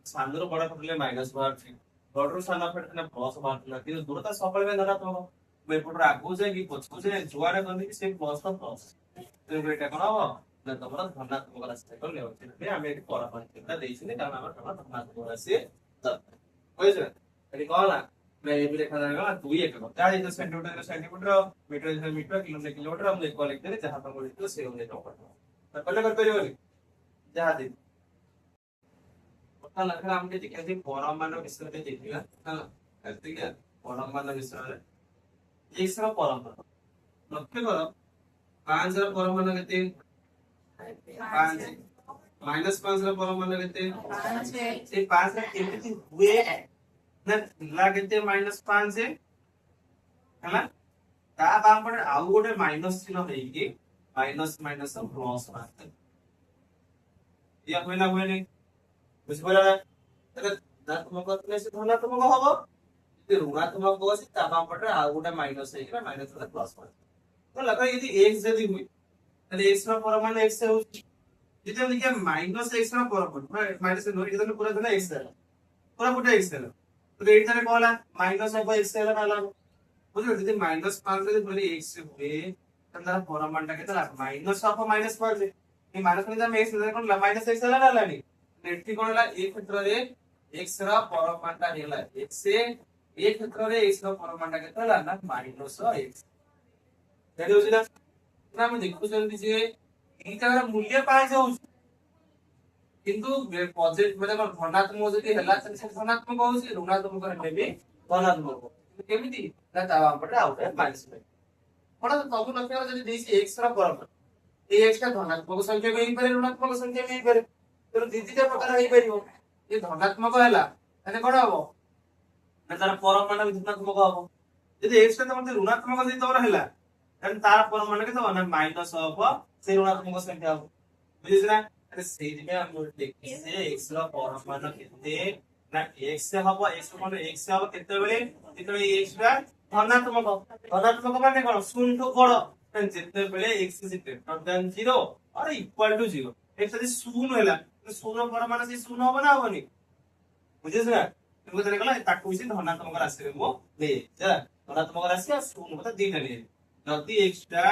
ସାନରୁ ବଡ ଫଟଲେ ମାଇନସ ବାହାରୁଛି ବଡରୁ ସାନ ଫଟଲେ ପ୍ଲସ ବାହାରୁଥିଲା କିନ୍ତୁ ଦୂରତା ସବୁବେଳେ ପାଇଁ ଧନାତ୍ମକ ମୁଁ ଏପଟରୁ ଆଗକୁ ଯାଇକି ପଛକୁ ଯାଇ ଯୁଆଡେ ଗଲି କି ସେ ପ୍ଲସ ତ ପ୍ଲସ ତେଣୁ ଏଇଟା କଣ ହବ ନା ତମର ଧନାତ୍ମକ ରାଶି କଲେ ସେଥିପାଇଁ ଆମେ ଏଠି ପରମାଣିକଟା ଦେଇଛନ୍ତି କାରଣ ଆମର ଧନାତ୍ମକ ରାଶି ବୁଝିଛ ଏଠି କଣ ହେଲା मैं ये भी लिखा जाएगा 2 एकक क्या है centimetre centimetre metre metre kilometre kilometre हम इक्वल लिखते हैं जहां पर लिखते हैं सेव लेना पड़ता है पहले कर परिवार जहां दे पता लगा हम के कैसे परम मान विस्तार पे देखिएगा हां ठीक है परम मान विस्तार एक सरा परम मान लक्ष्य करो 5 रा परम मान कितने 5 -5 रा परम मान कितने 5 ये 5 रा केमिति हुए ନା ଥିଲା କେତେ -5 ହେଲା ତା ବାମ ପଟେ ଆଉ ଗୋଟେ ମାଇନସ ଚିହ୍ନ ହେଇକି ମାଇନସ ମାଇନସ ପ୍ଲସ ଇୟା ହୁଏ ନା ହୁଏନି ବୁଝିପାରିଲ ନା ତାହେଲେ ଧନାତ୍ମକ ଥିଲେ ସେ ଧନାତ୍ମକ ହବ ଯଦି ଋଣାତ୍ମକ ଅଛି ତା ବାମ ପଟେ ଆଉ ଗୋଟେ ମାଇନସ ହେଇକି ମାଇନସ ରେ ପ୍ଲସ ତ ଲगा ଯଦି x ଯଦି ହୁଏ ତାହେଲେ x ର ପରମାଣୁ x ହେଉଛି ଯଦି ଆମେ ଦେଖିବା -x ର ପରମାଣୁ ମାଇନସ ନ ଏଇଟା ପୁରା ଦେଲା x ଦେଲା ପୁରା ଗୋଟେ x ଦେଲା तो एट तारे कौन है माइनस ऑफ x है ना अलग बुझो यदि -5 रे बोले x हुए त तार परमाणु टा केतला माइनस ऑफ -5 ये माइनस में हम x ले कोन -x है ना लानी नेटि कोन ला एक क्षेत्र रे x रा परमाणु टा हेला x से एक क्षेत्र रे x रा परमाणु टा केतला ना -x देखि होछि ना हम देखु जल्दी जे एटा मूल्य 5 होछि किंतु पॉजिटिव मतलब धनात्मक जदी हला त से धनात्मक होउसी ऋणात्मक हेले भी धनात्मक केमिति ना ता बामपटे आउट है माइनस में कोन तबु लक्ष्य जदी देसी x रा परमाणु ए x का धनात्मक संख्या में ही पारे ऋणात्मक संख्या में ही पारे तो दीदीटा प्रकार होई परिबो ये धनात्मक हला तने कोन हबो ना तार परमाणु भी धनात्मक हबो यदि x का मतलब ऋणात्मक जदी तोर हला तने तार परमाणु के तो ना माइनस ऑफ से ऋणात्मक संख्या हबो बुझिस ना अरे सेज में हम देखि से x रा परमाणु केते ना x से हबो x माने x से हबो केते बेले x रा धनात्मक माने कोन शून्य तो बड़ तन जेते बेले x इज ग्रेटर देन 0 और इक्वल टू 0 x यदि शून्य होला तो शून्य परमाणु से शून्य हबो ना हबोनी बुझिस ना तुमको तने कहला ताकू से धनात्मक राशि रे मो ले जा धनात्मक राशि आ शून्य मतलब दीटा ले जदी x टा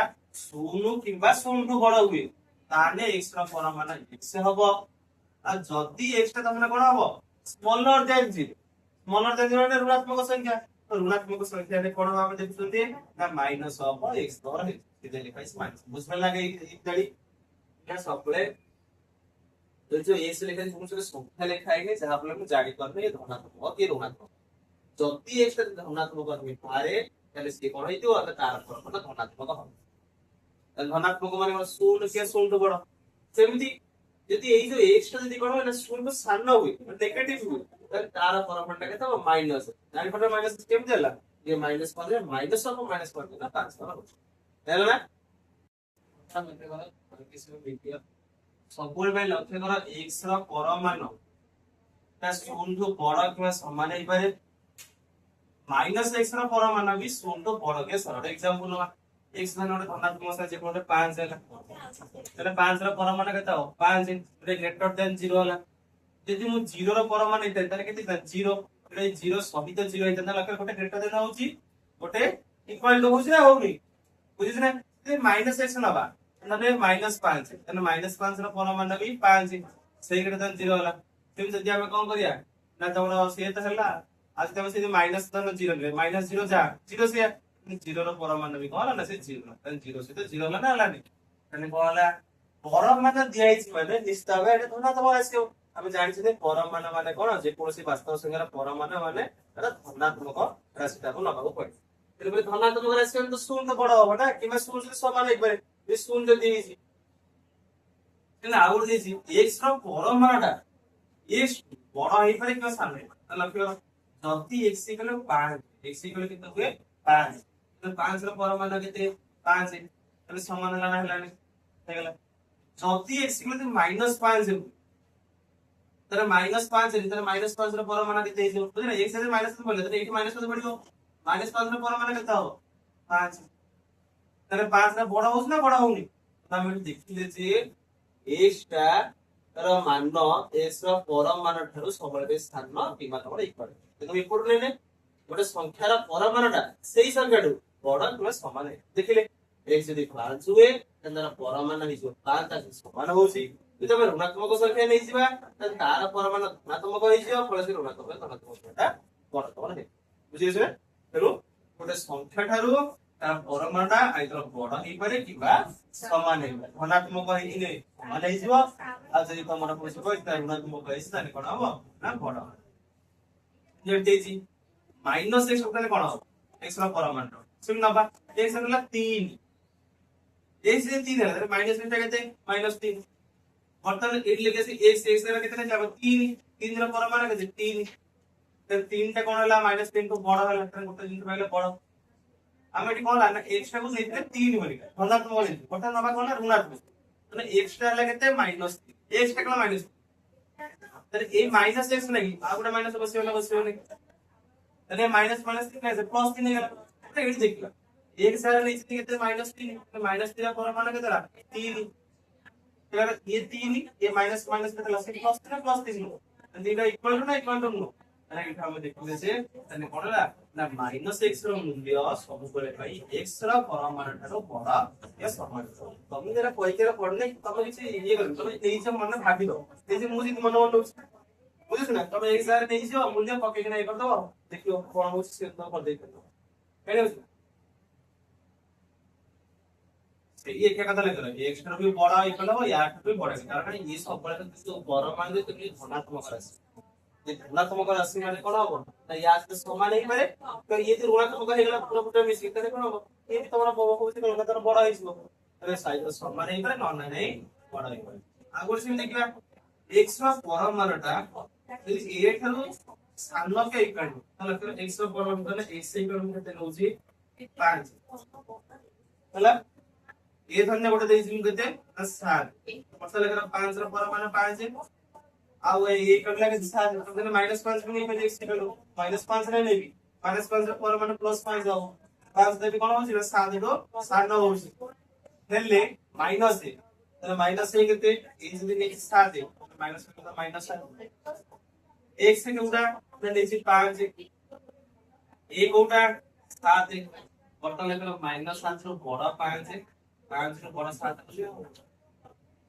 शून्य किबा शून्य तो बड़ हुए ताने x रा परमाणु x हबो आ जदी x टा तमने कोन हबो स्मॉलर देन 0 ने ऋणात्मक संख्या तो ऋणात्मक संख्या ने कोन हम देखुछंती ना माइनस ऑफ x तोर है सीधे लिखाइ माइनस बुझमे लागे इतडी या सबले तो जो x लिखा है तुमसे संख्या लिखा है जहां पर हम जारी करबे ये धनात्मक के ऋणात्मक जदी x टा धनात्मक होई पारे ताले से कोन होइतो आ तार परमाणु धनात्मक हबो धनात्मक माने शून्य के शून्य तो बड़ सेमिति यदि एई जो x टा यदि कोन ना शून्य सान हुए नेगेटिव हुए त तार परमाणु के तो माइनस जानि पटे माइनस केम देला ये -5 रे माइनस ऑफ -5 ना 5 हो हेलो ना हम एते गला किसी में बिटिया संपूर्ण में लक्ष्य करा x रा परमाणु ता शून्य तो बड़ किबा समान हे पारे -x रा परमाणु भी शून्य तो बड़ के सरल एग्जांपल ला x धन ओटे धनात्मक संख्या जे कोटे 5 हैला तले 5 रा परमाणु केता हो 5 रे ग्रेटर देन 0 होला यदि मु 0 रा परमाणु इते तले केति 0 रे 0 सहित 0 इते ना लक्ष्य कोटे ग्रेटर देन होउची कोटे इक्वल टू होउची ना होउनी बुझिस ना ते -x नबा तले -5 तने -5 रा परमाणु भी 5 सेही ग्रेटर देन 0 होला तेम जदी हम कोन करिया ना तमरो से त हला आज तम से माइनस धन 0 रे -0 जा 0 से 0 रो परमाणु भी कहला ना से 0 तन 0 से तो 0 ला ना हलानी तने कहला परमाणु दियाई छि माने निस्तावे एटा धना तम आसे हम जानि छि परमाणु माने कोन जे कोनसी वास्तव संख्यार परमाणु माने एटा धनात्मक राशिटा को लगाबो पड़े तेले बले धनात्मक राशि तो शून्य बड़ होबो ना किमा शून्य से समान हे पारे ये शून्य दियै छि तेले आउर दियै छि x रो परमाणुटा x बड़ हे पारे किमा सामने लक्ष्य जति x इक्वल 5 x इक्वल कितना हुए 5 तो 5 रो परमाणु केते 5 है तले समान हला ना हलानी हेगला जति x इक्वल -5 है तर -5 है तर -5 रो परमाणु केते है बुझना x से माइनस बोले तो एठी माइनस तो पड़ियो -5 रो परमाणु केता हो 5 तर 5 रा बड़ होस ना बड़ होनी हम देखिले जे x टा तर मान x रो परमाणु ठारू सबले स्थान किमा तमर इक्वल देखो इक्वल लेने गोटे संख्यार परमाणुटा सेही संख्याटू बड़ किबा समान है देखिले x यदि 5 हुए तंदर परमाणु हिजो 5 ता समान होसी যদি আমরা ঋণাত্মক সংখ্যা নেই ଯିବା তাহলে তার পরমাণু ধনাত্মক হইଯିବ ফলসে ঋণাত্মক ধনাত্মকটা বড় হবে বুঝিছো না তেଣୁ ଗୋଟେ ସଂଖ୍ୟା ଠାରୁ ତାର ପରମାଣୁଟା ଆଇଦର ବଡ ହେଇପାରେ କିମ୍ବା ସମାନ ହେଇପାରେ ଧନାତ୍ମକ ହେଇଥିଲେ ସମାନ ହେଇଯିବ ଆଉ ଯଦି ତମର ପଇସା କହିତା ଋଣାତ୍ମକ ହେଇଛି ତାହେଲେ କଣ ହବ ନା ବଡ ଯେମିତି ହେଇଛି -x ତାହେଲେ କଣ ହବ x ର ପରମାଣୁ ଶୁଣି ନବା x ହେଲା 3 x ରେ 3 ହେଲା ତାହେଲେ -3 ଟା କେତେ -3 वर्तमान एट लिखे से x x रा कितने जाबो 3 3 रा परमाणु केते 3 তাহলে 3টা কোন হলো -3 তো বড় হলো, তাহলে গোটা জিনিস পাইলে বড়। আমি এটি কোন না x টা কো নেইতে 3 বলি ধনাত্মক বলি গোটা নবা কোন ঋণাত্মক, তাহলে x টা লাগাতে -3 x টা কোন মাইনাস, তাহলে এই -x নাকি আর গোটা মাইনাস বসিও নাকি, তাহলে মাইনাস মাইনাস 3 আছে প্লাস 3 হয়ে গেল। এটা এটি দেখলা x আর নিচে থেকে -3 পর মানে কত রা 3, এবার ये 3 ये माइनस माइनस কত আছে প্লাস 3 তাহলে এটা ইকুয়াল টু না ইকুয়াল টু না, মানে এটা আমরা দেখতেছি তাহলে কোনটা না -x ର ମୂଲ୍ୟ ସବୁବେଳେ ପାଇଁ x ର ପରିମାଣ ଠାରୁ ବଡ या ସମାନ। ତମେ ଯେଟା କହିକେରା ପଢିଲେ ତମେ କିଛି ଇଏ କରିବ, ତମେ ନେଇଛ ମନେ ଭାବିବ এই যে ମୁଁ ଯଦି ମନେ ଦଉଛି ବୁଝୁଛ ନା, ତମେ x ର ନେଇଛ ମୂଲ୍ୟ ପକେଇକି ନା ଇଏ କରିଦବ, ଦେଖିବ କଣ ହଉଛି ସେ ତ କରି ଦେଇପାରିବ। ଏଇଟା ହଉଛି ये क्या कथा लग रहा है x ठाରୁ भी बड़ा इक्वल हो या ठाରୁ भी बड़ा, कारण ये सबବେଳେ जो परमाणु जे तुम धनात्मक राशि, ये धनात्मक राशि माने कोन हो ना या से समान ही पारे, तो ये जो ऋणात्मक हे गला पूरा पूरा मिसी करे कोन हो ये भी तुम्हारा होची कोन तर बड़ा हिसबो, अरे साइज समान ही पारे न नहीं बड़ा ही पारे। आगुर से देखिबा x ର परमाणुटा यदि a ठाରୁ ସାନ के इक्वल तो x ର परमाणु कहले x इक्वल केते होची 5 होला, ये धन्य गोटे देइसिम केते 7 मतलब लेकर 5 ର परमाणु 5 आउ ये करला के 7 मतलब -5 भी नहीं पे x करो -5 रे नेबी -5 ର परमाणु +5 जाओ 5 देबी कोन होची 7 रो 7 न होची नेले माइनस ए, तो माइनस ए केते ए जदी ने 7 माइनस तो -7 x से कोटा ने लेची 5 ए कोटा 7 बर्तन लेकर -7 रो बड़ा 5 5 रो बड़ा 7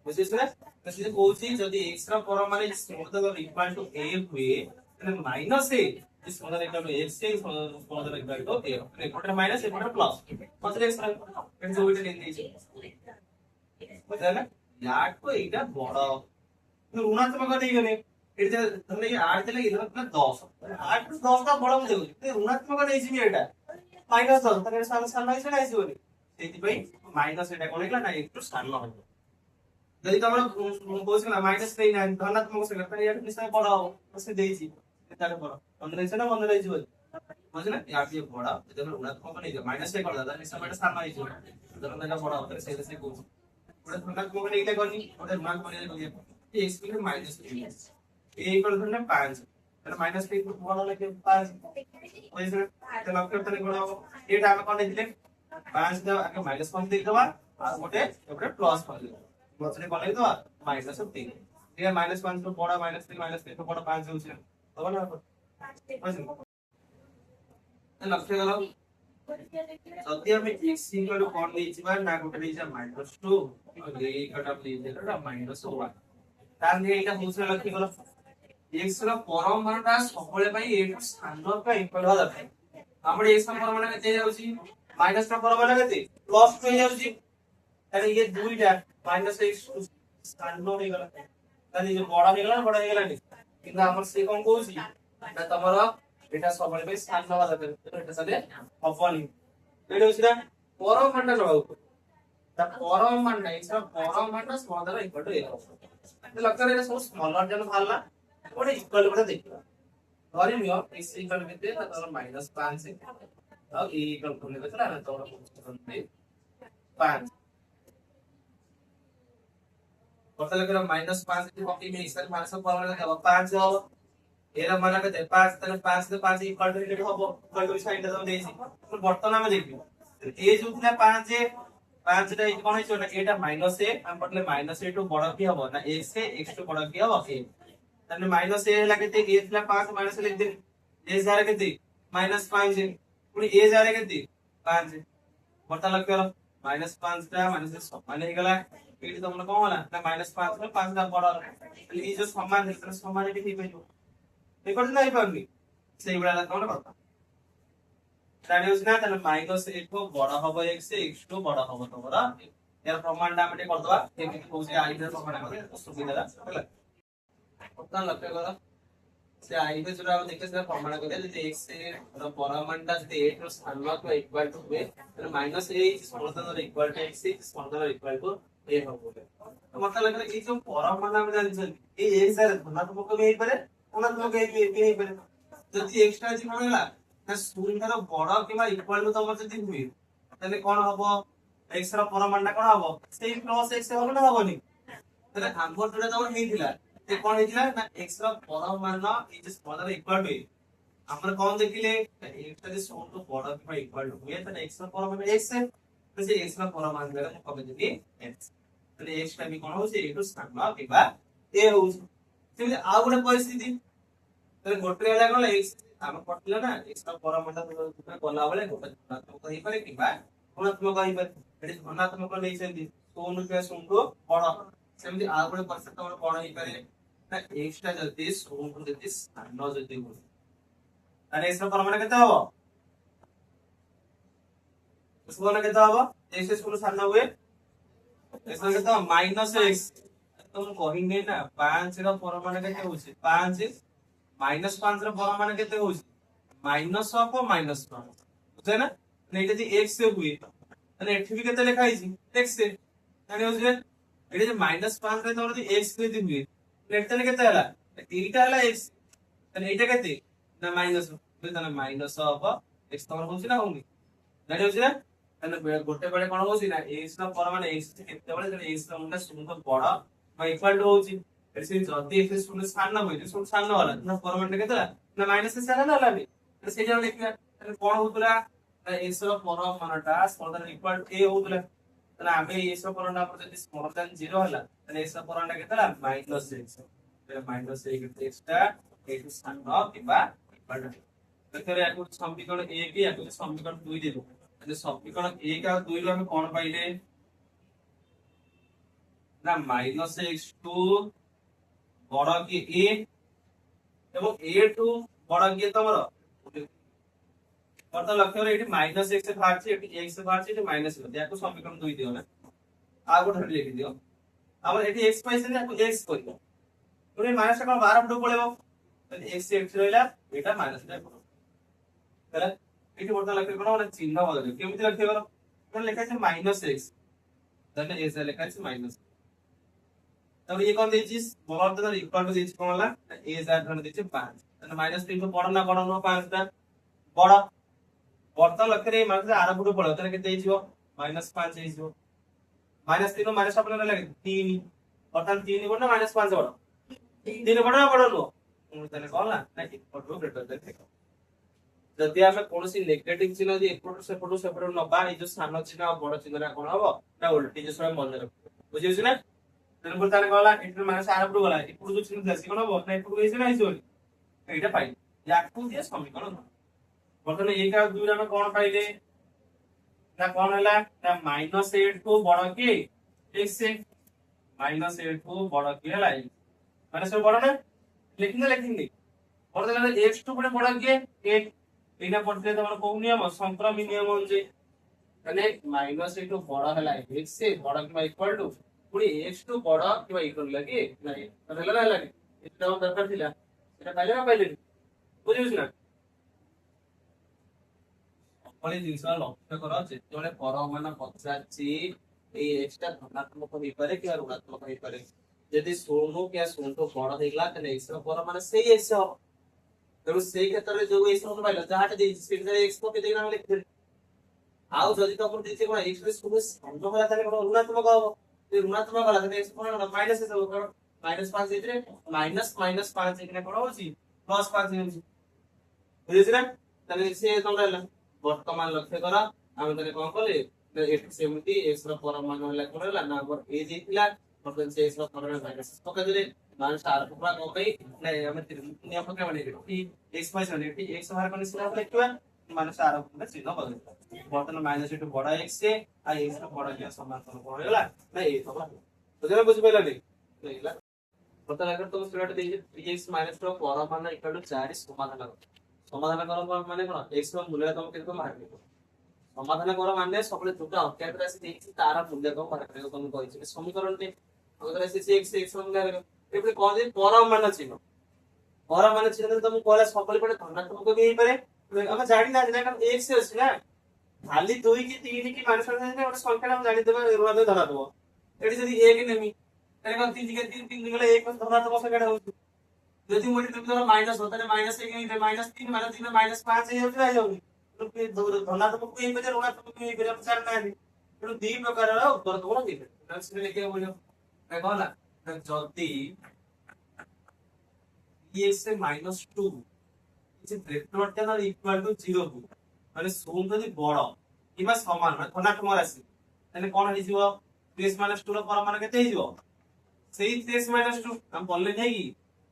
बुझिस ना, तो से कोची जदी x ର परमाणु स्मॉलर इक्वल टू a हुए तो माइनस a इस स्मॉलर इक्वल टू x से स्मॉलर इक्वल टू a, एक कोटा माइनस एक कोटा प्लस मतलब x ର जो इट ले दीजिए বুঝলে না, यार को এটা বড় तो ऋणात्मक দেই গেলে এটা ধরলে 8 দিলে এটা হলো 10 8 + 10 টা বড় মধ্যে হচ্ছে তো ঋণাত্মক দেইছি এটা -10 তাহলে সামনে সামনে এসে আইছি বলি সেইতিপাই মাইনাস এটা কোন হইলা না একটু সামনে হবে, যদি তোমরা বলছ না মাইনাস দেই না ধনাত্মক সে তাহলে এটা নিশ্চয় বড় হবে সে দেইছি তাহলে বড় মনে রইছে না মনে রইছে বলি বুঝলে না, यार ये बड़ा যখন ঋণাত্মক নেই মাইনাস রে করলা তাহলে নিশ্চয় এটা সামনে আইছে যখন এটা বড় হবে সেটা সে কোন ওটা ধনাত্মক নেইলে কোনি ওটা ঋণাত্মক নেইলে কোনি ये x की -3 a इक्वल टू 5 তাহলে -3 বড় লাগে 5 বুঝলে, তাহলে লক্ষ্য করতে কোন হবে এটা আমি কোন দিলে 5 দাও আগে -5 দেই দেবা আর ওটে এবারে প্লাস করে দেবা বছরে কোন লাগি দেবা -3 ঠিক আছে -5 তো বড় -3 তো বড় 5 হচ্ছে হবে না বুঝলে, তাহলে লক্ষ্য করো যদি আমি x ইকুয়াল টু কোন দিয়েছি বা না কোটা দিয়েছি -2 এই কটা প্লিজ এটা -1 তার নিয়ে এটা হচ্ছে লক্ষ্য করো x ର ପରମାଣୁଟା ସବୁବେଳେ ପାଇଁ a ଠୁ ସାନ କା ଇକ୍ୱାଲ ହବା ଦରକାର, ଆମର x ର ପରମାଣୁ କେତେ ଯାଉଛି ମାଇନସ ର ପରମାଣୁ କେତେ ପ୍ଲସ 2 ଯାଉଛି, ତାହେଲେ ଇଏ ଦୁଇଟା ମାଇନସ x ସାନ ହେଇଗଲା, ତାହେଲେ ଇଏ ବଡ ହେଇଗଲାନି କିନ୍ତୁ ଆମର ସେ କଣ କହୁଛି ନା ତମର এটা ସବୁବେଳେ ପାଇଁ ସାନ ହବା ଦରକାର, এটা ସାଲେ ହବନି ଏଇଟା ହଉଛି ନା ପରମାଣୁଟା ନବାକୁ ତା ପରମାଣୁଟା x ର ପରମାଣୁଟା ସ୍ମଲର ଇକ୍ୱାଲ ଟୁ a ତ ଲକ୍ଷ୍ୟ ଏଟା ସବୁ ସ୍ମଲର ଜନ ଭାଲା ওটা ইকুয়াল করে দেখবা ধরে নিও x ইকুয়াল করতে তাহলে -5 আর a ইকুয়াল করলে কত না তোমরা বুঝতে 5 কত লাগলো -5 की कॉपी में इसका माइनस फॉर्मूला लगाओ 5 जाओ এর মানে কত 5 তাহলে 5 তে 5 ইকুয়াল টু এটা হবে ইকুয়াল টু সাইনটা দাও দেইছি বর্তমানে আমরা দেখব a যুগনা 5 এ 5 টা কোন হইছে না এটা মাইনাস a আমি পড়লে মাইনাস a টু বড় কি হবে না x से x টু বড় কি হবে a তাহলে মাইনাস a লাগতে a ଥିଲା 5 মাইনাস লিখ দে a যারে কেতে -5 পুনি a যারে কেতে 5 বর্তা লক্ষ্য করো -5 টা মাইনাস সমান হয়ে গলা এটি তোমরা কোন হলা না -5 রে 5 টা বড় তাহলে এই যে সমান দেখতে সমান এটি ঠিক হইব এই করতে নাই পারবি সেইগুলা তোমরা কথা তাহলে হচ্ছে না তাহলে -a কো বড় হবে x से x টু বড় হবে তোমরা এর প্রমাণটা আমি করে দেবা এমনি কইছে আই এর প্রমাণ করে সুবিধা হলো उतना लक्ष्य करो से आई पे जो आप देखते हैं फॉर्मूला को दे x এর পরমাণুটা যদি a এর স্থানাঙ্ক को इक्वल टू হবে তাহলে -a smaller equal to x smaller equal to a হবে তো मतलब लग रहा है ये जो পরমাণু আমরা জানি এই x এর ধনাত্মক হবে এই পারে ঋণাত্মক এই পারে যদি এক্সট্রা যদি কোন ହେଲା ନା ଶୂନଠାରୁ ବଡ କିମ୍ବା ଇକ୍ୱାଲ ଟୁ ତମର ଯଦି ହୁଏ ତାହେଲେ କଣ ହବ x ର ପରିମାଣଟା କଣ ହବ ସେଇ ପ୍ଲସ x ହବ ନା ହବନି ତାହେଲେ ଆମର ଯୋଉଟା ତମର ହେଇଥିଲା ସେ କଣ ହେଇଥିଲା ନା x ର ପରିମାଣ ଇଜ ସ୍ମଲର ଇକ୍ୱାଲ ଟୁ ଆମର କଣ ଦେଖିଲେ x ଯଦି ସବୁଠୁ ବଡ କିମ୍ବା ଇକ୍ୱାଲ ଟୁ ହୁଏ ତାହେଲେ x ର ପରିମାଣ x ତ ସେ x ର ପରିମାଣ ଦ୍ୱାରା ମୁଁ କମେଇ ଦେବି x ତାହେଲେ x ଟା ବି କଣ ହଉଛି ଏଠୁ ସାନ କିମ୍ବା a ହଉଛି ସେମିତି ଆଉ ଗୋଟେ ପରିସ୍ଥିତି ତାହେଲେ ଗୋଟେ ହେଲା କଣ x ଆମେ ପଢିଲା ନା x ର ପରିମାଣଟା ଗଲା ବେଳେ ଗୋଟେ ଧନାତ୍ମକ ହେଇପାରେ କିମ୍ବା ଋଣାତ୍ମକ ହେଇପାରେ ଏଠି ଧନାତ୍ମକ ନେଇଛନ୍ତି ଶୂନ କିମ୍ବା ଶୂନଠୁ ବଡ ସେମିତି ଆଉ ଗୋଟେ ପରିସ୍ଥିତି ତମର କଣ ହେଇପାରେ ନା x ଟା ଯଦି ଶୂନଠୁ ଯଦି ସାନ ଯଦି ହୁଏ ତାହେଲେ x ର ପରିମାଣ କେତେ ହବ ଶୂନ କେତେ ହବ x ଶୂନ ସାନ ହୁଏ x ର କେତେ ହବ ମାଇନସ x ତ ମୁଁ କହିନି ନା 5 ର ପରିମାଣ କେତେ ହଉଛି 5 माइनस 5 ର ପରିମାଣ କେତେ ହଉଛି ମାଇନସ ଅଫ ମାଇନସ 1 ବୁଝେ ନା ଏଇଟା ଯଦି x ହୁଏ ତାହେଲେ ଏଠି ବି କେତେ ଲେଖା ହେଇଛି x ଜାଣି ହଉଛି ନା ଏଠି ଯେ ମାଇନସ 5 ରେ ତମର ଯଦି x ଯଦି ହୁଏ ତାହେଲେ କେତେ ହେଲା ଏଇଟା ହେଲା x ତାହେଲେ ଏଇଟା କେତେ ନା ମାଇନସ ତାହେଲେ ମାଇନସ ଅଫ x ତମର ହଉଛି ନା ହଉନି ଜାଣି ହଉଛି ନା ତାହେଲେ ଗୋଟେ ବେଳେ କଣ ହଉଛି ନା x ର ପରିମାଣ x କେତେବେଳେ x ର ମୁଣ୍ଡ ଶୂନ ବଡ ବା ଇକ୍ୱାଲ ଟୁ ହଉଛି ऐसे जल्दी ऐसे शून्य स्थान ना होइले शून्य स्थान ना होला ना परमानेंट केतला ना माइनस से सारा ना लाबे तो से जान देखिया कोन होतला x ର परमाणटा स्मॉलर इक्वल a होतला तने आमे x ର परमाणटा पर जदी स्मॉलर देन 0 होला तने x ର परमाणटा केतला माइनस x तो माइनस x टा a टू स्थान किबा इक्वल टू तरे याको समीकरण 1 की याको समीकरण 2 देबो तने समीकरण 1 और 2 रो हम कोन पाइले ना माइनस x2 बड़ की a এবং a2 বড় কি তোমার অর্থাৎ লক্ষ্য করে এটি মাইনাস x বাড়ছে এটি x বাড়ছে এটি মাইনাস হবে দেখো সমীকরণ 2 দিও না আর গোটা লিখে দিও আবার এটি x পাইছে না x করিব পুরো মাইনাসটা কোন 12 ফুট পড়েব তাহলে x রইলা এটা মাইনাস টা পড়ব তাহলে এটি বর্তমান লক্ষ্য করো মানে চিহ্ন বদলে কেমনে লক্ষ্য করো এখানে লেখা আছে মাইনাস x তাহলে s এ লেখা আছে মাইনাস তাহলে ये कौन देछि स्मॉलर देन इक्वल टू देछि कोन होला a जार धन देछि 5 তাহলে -3 তো বড় না বড় নো 5 টা বড় বর্তমান লক্ষ্যে এই মানটা আরো ফুট পড়ে তাহলে কেতে হইছিও -5 হইছিও -3 নো মাইনাস আপনারা লাগে 3 অর্থাৎ 3 বড় না -5 বড় 3 বড় না বড় নো তাহলে কোন না ইকুয়াল টু গ্রেটার দেন দেখো যদি আমরা কোনসি নেগেটিভ চিহ্ন দিয়ে এপটো সেপটো নবা এই যে সান চিহ্ন আর বড় চিহ্নটা কোন হবে না উল্টি যে সবাই মনে রাখবে বুঝিছো না তেন বলতে তাহলে গলা এটার মানে আর উপরে গলা উপরে যে চিহ্ন আছে কোন হবে না উপরে হইছে না হইছে এইটা পাই ইয়াকু দিয়ে সমীকরণ বর্তমানে এই কাজ দুই আমরা কোন পাইলে না কোন হলা না -8 को বড় কি x -8 को বড় কি হলা মানে সব বড় না লিখিন বর্তমানে x2 পরে বড় কি 8 এইটা পড়তে তোমার কোন নিয়ম সংক্রামী নিয়ম অনুযায়ী মানে -8 को বড় হলা x से বড় কিংবা ইকুয়াল টু পুরি x2 বড় কিংবা ইকুয়াল লাগে নাই তাহলে হলা লাগে এটা আমার দরকার ছিল এটা পাইলে না পাইলে বুঝিস না অপরে জিনিস লক্ষ্য করা যেতବେଳେ পরমাণ পচাচ্ছি এই x টা ধনাত্মক হইপারে কি ঋণাত্মক হইপারে যদি 16 কি 16 বড় হইগলা তাহলে x র পরমাণ সেই x হবে ତେଣୁ ସେଇ କ୍ଷେତ୍ରରେ ଯୋଉ x କୁ ପାଇଲ ଯାହାଟା ଦେଇଛି ସେଇଟାରେ x ପକେଇ ଦେଇକିନା ଆମେ ଲେଖିଦେଲେ ଆଉ ଯଦି ତମର ଦେଇଛି କଣ x ରେ ସବୁ ସମ ହେଲା ତାହେଲେ କଣ ଋଣାତ୍ମକ ହବ ଯଦି ଋଣାତ୍ମକ ହେଲା ତାହେଲେ x କଣ ମାଇନସ ହେବ କଣ -5 ଦେଇଥିଲେ -5 ହେଇକିନା କଣ ହଉଛି +5 ହେଉଛି ବୁଝିଛ ନା ତାହେଲେ ସେ ତମର ହେଲା ବର୍ତ୍ତମାନ ଲକ୍ଷ୍ୟ କର ଆମେ ତାହେଲେ କଣ କଲେ ଏଠି ସେମିତି x ର ପରିମାଣ ହେଲା କଣ ହେଲା ନା ଆମର a ଦେଇଥିଲା ବର୍ତ୍ତମାନ ସେ x ର ପରିମାଣ ମାଇନସ ପକେଇ ଦେଲେ माइनस आर पूरा को भाई नहीं हमें नियम को क्या बनेगा कि x माइनस बनेगा कि x बाहर करने से आप लिखवा माइनस आर पूरा चिन्ह बदलता वर्तमान माइनस टू बड़ा x से आ x का बड़ा क्या समान तो हो गला नहीं तो तो जरा बुझ पाइला नहीं पता अगर तुम student they 3x minus rho परमाण इक्वल टू 4 समाधान करो माने कोन x रो मूल्य तुम केतो मारबे समाधान करो माने सबले दुटा अंकेट राशि देछि तारा मूल्य को मारबे तुम कहिछि समीकरण ने अगर ऐसे x मूल्य एपरे कोन दे परमाण चिन्ह तुम कहला सकल पडे धनात्मक भी हेई पारे हम जानि ना कारण x से अछि ना खाली 2 की 3 की माइनस ने ओटा संख्या हम जानि देबा ऋण दे धरा देबो एठी जदी 1 नेमी तने कोन 3 की 3 गला 1 धनात्मक संख्या होउ যদি মই তুমি ধর মাইনাস হতো তাহলে মাইনাস থেকে মাইনাস 3 মাইনাস 3 মাইনাস 5 এই যাଉଛି না যাଉନି ଧନାତ୍ମକ କୁ ହେଇପାରିବ ଋଣାତ୍ମକ କୁ ହେଇପାରିବ ଆମେ ଜାଣିନାହାନ୍ତି ତେଣୁ ଦି ପ୍ରକାରର ଉତ୍ତର ତମର ହେଇପାରିବ ସେଟା ଲେଖିବାକୁ ପଡିବ କଣ ହେଲା ଯଦି dx -2 is greater than or equal to 0 କୁ মানে শূন্য যদি বড় কিংবা সমান মানে ধনাত্মক রাশি তাহলে কোন ହେଇଯିବ 3 - 2 ର ପରମାଣ କେତେ ହେଇଯିବ ସେଇ 3 - 2 ଆମେ ପଢିଲେ ନାହିଁ କି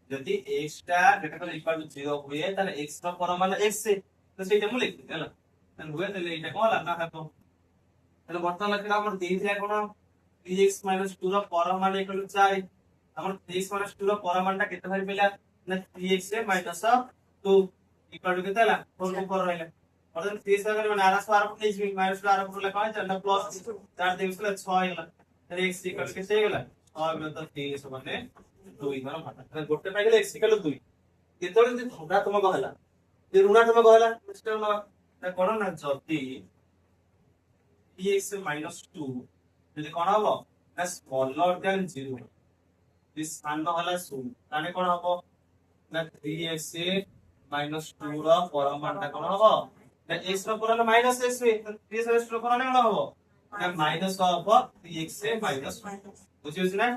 ଯଦି x ଟା greater than or equal to 0 ହୁଏ ତାହେଲେ x ର ପରମାଣ x ତ ସେଇଟା ମୁଁ ଲେଖିବି ହେଲା ତାହେଲେ ହୁଏ ତାହେଲେ ଏଇଟା କଣ ହେଲା ନା ହେବ ତାହେଲେ ବର୍ତ୍ତମାନ ଲେଖିଲା ଆମର ଦେଇଥିଲା କଣ 3x - 2 ର ପରମାଣ equal to 4 ଆମର 3x - 2 ର ପରମାଣଟା କେତେ ବାହାରି ପଇଲା ନା 3x - 2 equal to କେତେ ହେଲା 4 4 ରହିଲା ବର୍ତ୍ତମାନ 3x ଜାଗାରେ ମାନେ ଆର 12 ପଟେ ହେଇଯିବ -12 ପଟେ କଣ ହେଇଛି ନା ପ୍ଲସ୍ 4 ଦେଇକି 6 ହେଇଗଲା ତାହେଲେ x equal କେତେ ହେଇଗଲା 6 ତ 3 ସମାନେ 2 ମାନ ଭାଗ ତାହେଲେ ଗୋଟେ ପାଇଗଲେ x equal 2 ଯେତେବେଳେ ଯଦି ଧନାତ୍ମକ ହେଲା ଯେ ଋଣାତ୍ମକ ହେଲା ସେଟା ନା କଣ ନା ଯଦି dx -2 ଯଦି କଣ ହବ ନା ସ୍ମଲର ଦ୍ୟାନ 0 ଯଦି ସାନ ହେଲା 0 ତାହେଲେ କଣ ହବ ନା 3x -2 ର ପରମାଣଟା କଣ ହବ ନା x ର ପରମାଣ ମାଇନସ x ହୁଏ 3x ର ପରମାଣ କଣ ହବ ନା ମାଇନସ ହବ 3x ବୁଝିହେଉଛି ନା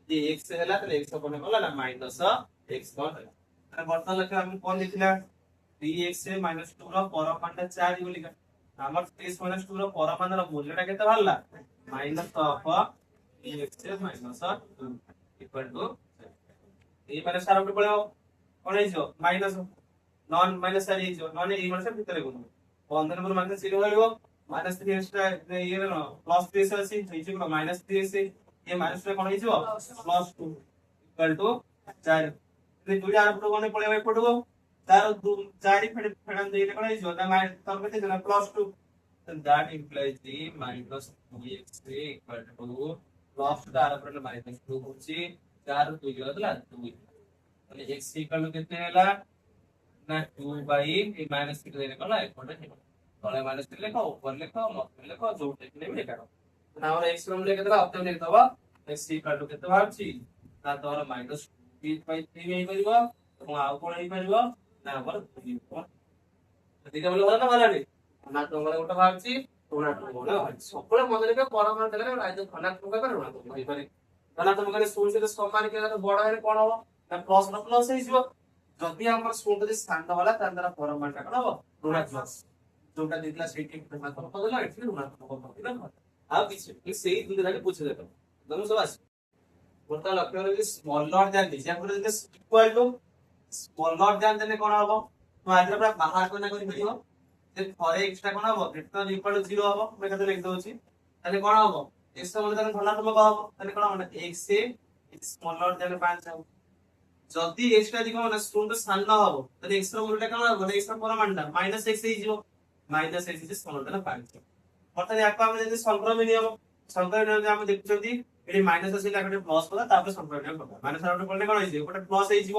ଯଦି x ହେଲା ତାହେଲେ x ର ପରମାଣ କଣ ହେଲା ନା ମାଇନସ x କଣ ହେଲା ତାହେଲେ ବର୍ତ୍ତମାନ ଲେଖିବା ଆମେ କଣ ଦେଖିଲା 3x -2 ର ପରମାଣଟା 4 ବୋଲିକା ଆମର 3x - 2 ର ପରମାଣର ମୂଲ୍ୟଟା କେତେ ବାହାରିଲା minus of 3x - 2 equal to ଏଇ ମାନେ ସାର ଉପରେ ପଳେଇବ କଣ ହେଇଯିବ ମାଇନସ ନନ୍ ମାଇନସ ସାରି ହେଇଯିବ ନନ୍ ଏଇ ମାନେ ଭିତରେ ଗୁଣ 15 ନମ୍ବର ମାଇନସ 0 ରହିବ ମାଇନସ 3x ଟା ଇଏ କଣ ପ୍ଲସ 3x ଅଛି ହେଇଯିବ କଣ ମାଇନସ 3x ଏ ମାଇନସ ଟା କଣ ହେଇଯିବ ପ୍ଲସ 2 ଇକ୍ୱାଲ ଟୁ 4 ଏ ଦୁଇଟା ଆର ପଟକୁ ଗନେ ପଳେଇବ ଏପଟକୁ ତାର 4 ଫେଡାନ ଦେଇଲେ କଣ ହେଇଯିବ ନା ମାଇନସ ତର କେତେ ନା plus 2 then that implies the minus 2x equal to plus ଟା ଆର ପଟେ ମାଇନସ 2 ହଉଛି 4 2 ଗଲା 2 ତାହେଲେ x equal to କେତେ ହେଲା ना 2 बाई ए माइनस 3 देने कला एपटे हेबो तळे माइनस 3 लेखो ऊपर लेखो मत लेखो जो टेकने भी लेखा ना हमर x क्रम ले केतला ऑप्शन लिख दबा x इक्वल टू केते बाहरची ना तोर माइनस 2 बाई 3 हेई परिबो तो आउ कोन हेई परिबो ना हमर 2 दिटा बोले होला ना वालानी ना तोमरे गोटा बाहरची तोना बोले सबले मन लेके परमाण देले आइदर धनात्मक कर ऋणात्मक हेई पारे धनात्मक ने 0 से समान के बड़ हेले कोन हो ना प्लस न प्लस हेई जिवो যদি আমার স্কোরটা যদি স্থান হলা তার দ্বারা পরমাণটা কোন হবে ঋণাত্মক যোনটা দিতলা সেইটি ঋণাত্মক পদ হলো এটি ঋণাত্মক পদ দিলা আর কিছু সেই দুটো আগে বুঝে দেব তুমি সব আছে বলতা লক্ষ্য করে যদি স্মল নট দেন দিছে আমরা যদি equal to small not than দিলে কোন হবে তো আইদর আমরা বাহার কোনা করি ফেলিব যে ফর x টা কোন হবে গ্রেটার ইকুয়াল টু 0 হবে আমি কত লিখে দউছি তাহলে কোন হবে x টা বলে তাহলে ধনাত্মক হবে তাহলে কোন হবে না x এ স্মল নট দেন 5 হবে যদি x টা দিকে মানে শূন্য স্থান না হবো তাহলে x র মূল্যটা কেমন হবে x র পরমাণটা -x ହେଇଯିବ -x ইজ স্মলটা না 5 অর্থাৎ এক আমরা যদি সংক্রমণ নিয়ম ଆମେ ଦେଖୁଛନ୍ତି ଏଠି ମାଇନସ ଆସିଲା ଗୋଟେ ପ୍ଲସ କଲା ତାପରେ ସଂକ୍ରମଣ ନିୟମ ପକା ମାଇନସ ଆଉ ଗୋଟେ ପଡିଲେ କଣ ହେଇଯିବ ଗୋଟେ ପ୍ଲସ ହେଇଯିବ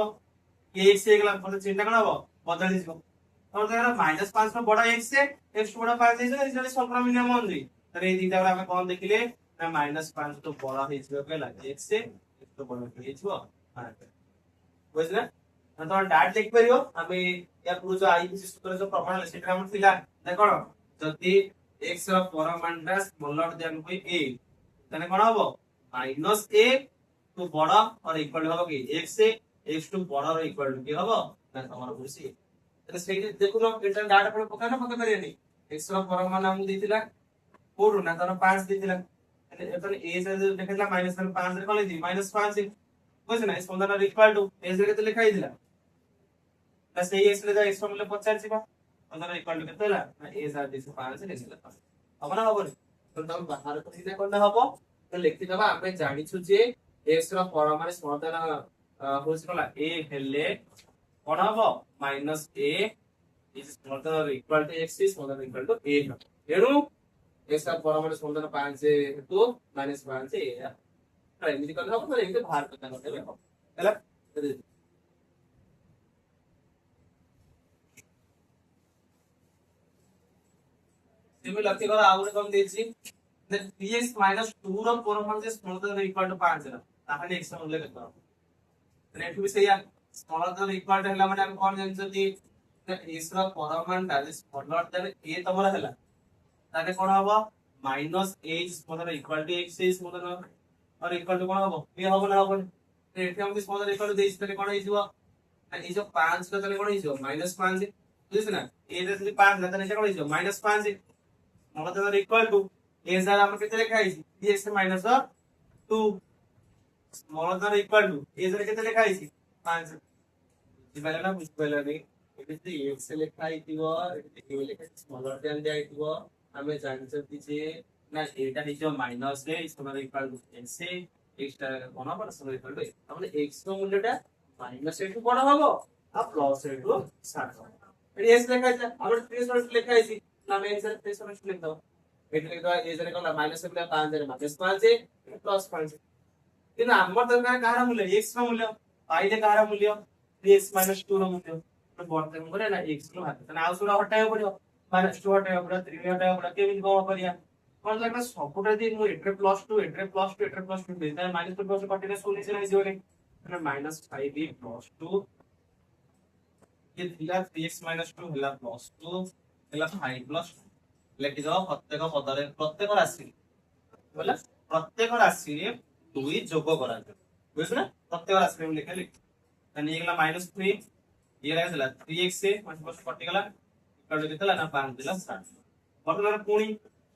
x ହେଇଗଲା ପରେ ଚିହ୍ନଟା କଣ ହବ ବଦଳି ଯିବ ତମର ଦେଖ -5 ର ବଡ x x ବଡ 5 ହେଇଯିବ ଏଠି ସଂକ୍ରମଣ ନିୟମ ଅନୁଯାୟୀ ତାହେଲେ ଏଇ ଦିଟା ଆମେ କଣ ଦେଖିଲେ ନା -5 ତ ବଡ ହେଇଯିବ କହିଲା x ତ ବଡ ହେଇଯିବ বুঝলে না তো ডাইরেক্ট লিখ পারিও আমি ইয়া পুরো যে আইপিসি সূত্রে যে প্রমাণ আছে সেটা আমরা ଥିଲା দেখো যদি x র পরমাণটা স্মলর দেন কই a তাহলে কোন হবে -a টু বড় আর ইকুয়াল হবে কি x x টু বড় আর ইকুয়াল টু কি হবে না তোমার বুঝি তাহলে সেইটা দেখুন এটা ডাটা পড়ে পকানো পকা করিনি x র পরমাণ আমি দিছিলা কোড না তার 5 দিছিলা তাহলে এখানে a এর দেখাইলা -5 রে কোন দি -5 বুঝছ না স্পন্দনটা ইকুয়াল টু s রে কেতে লেখাই দিলা প্লাস এই s রে যা x মূল্য 50 ଯିବ স্পন্দনটা ইকুয়াল টু কেতে ହେଲା না s আর দিছে 5 লেখিলা হবে না হবে তো তখন বাহার করে দিলে কোনটা হবে তো লিখি দেবা ଆମେ জানিছু যে x ର ପରମାଣ ସ୍ପନ୍ଦନ ହଉଛି କଲା a ହେଲେ কোন হবে -a is স্পন্দন ইকুয়াল টু x is স্পন্দন ইকুয়াল টু a এরু x ର ପରମାଣ ସ୍ପନ୍ଦନ 5 ହେତୁ -5 a एमती करले हम तो एमती बाहर करना करते हो हैला सिमिलर लक्ष्य कर आउरे कम देछि px -2 ର ପରମାଣୁ ଯେ ସ୍ମଳତା ଇକ୍ୱାଲ ଟୁ 5 ର ତାହେଲେ x ର ମୂଲ୍ୟ କେତେ ହେବ ରେଟ୍ ବି ସେଇଆ smaller than or equal to ହେଲା ମାନେ ଆମେ କଣ ଜାଣିଛନ୍ତି s ର ପରମାଣୁଟା smaller than a ତମର ହେଲା ତାହେଲେ କଣ ହବ minus h smaller equal to x is smaller or equal to କଣ ହବ b ହବ ନା ହବନି ଏଠି ଆମକୁ smaller equal to ଦେଇଛି ତାହେଲେ କଣ ହେଇଯିବ ଏଇ ଯୋଉ 5 ଟା ତାହେଲେ କଣ ହେଇଯିବ -5 ବୁଝିଛ ନା a ରେ ଯଦି 5 ନା ତାହେଲେ ଏଟା କଣ ହେଇଯିବ -5 smaller than or equal to a ଦ୍ୱାରା ଆମର କେତେ ଲେଖା ହେଇଛି dx -2 smaller than or equal to a ଦ୍ୱାରା କେତେ ଲେଖା ହେଇଛି 5 ବୁଝିପାରିଲ ନା ବୁଝିପାରିଲନି ଏଠି ଯଦି x ଲେଖା ହେଇଥିବ ଏଠି a ଲେଖା smaller than ଦିଆ ହେଇଥିବ ଆମେ ଜାଣିଛନ୍ତି ଯେ ନା ଏଟା ହେଇଯିବ minus a smaller equal to x x ଟା କଣ ହବ smaller equal to a ତାମାନେ x ର ମୂଲ୍ୟଟା ମାଇନସ a ଠୁ ବଡ ହବ ଆଉ ପ୍ଲସ a ଠୁ ସାନ ହବ ଏଠି s ଲେଖା ହେଇଛି ଆମର 3 ଲେଖା ହେଇଛି ନା ଆମେ x ରେ 3 ଲେଖି ଦବା ଏଠି ଲେଖିଦବା a ରେ କଣ ମାଇନସ a + 5 ରେ -5 ପ୍ଲସ 5 କିନ୍ତୁ ଆମର ଦରକାର କାହାର ମୂଲ୍ୟ x ର ମୂଲ୍ୟ ପାଇଲେ କାହାର ମୂଲ୍ୟ 3x - 2 ର ମୂଲ୍ୟ ତ ବର୍ତ୍ତମାନ করে না x କୁ ହାତ ତାନେ ଆଉ ସୁରା ହଟାଇବାକୁ ପଡିବ -2 ହଟାଇବାକୁ ପଡିବ 3 ହଟାଇବାକୁ ପଡିବ କେମିତି କଣ କରିବା କଣ ଲାଗା ସବୁଟା ଦି ମୁଁ ଏଠାରେ +2 ଏଠାରେ +2 ଏଠାରେ +2 ଦେଇ ତାନେ -2 + କଟିને ଶୂନ୍ୟ ସେ ହେଇଯିବ ରେ ତାନେ -5b + 2 ये थिला 3x - 2 ହେଲା +2 ହେଲା 5 + 2 ଲେଖି ଦବା ପ୍ରତ୍ୟେକ ପଦରେ ପ୍ରତ୍ୟେକ ରାଶି ବୋଲେ ପ୍ରତ୍ୟେକ ରାଶିରେ 2 ଯୋଗ କରାଯିବ ବୁଝିଲ ନା ପ୍ରତ୍ୟେକ ରାଶିରେ ମୁଁ ଲେଖଲି ତାନେ ହେଇଗଲା -3 ये रहेगा 3x से मतलब कट गला इक्वल टू कितना ना 5 दिला 7 वर्तमान पुणी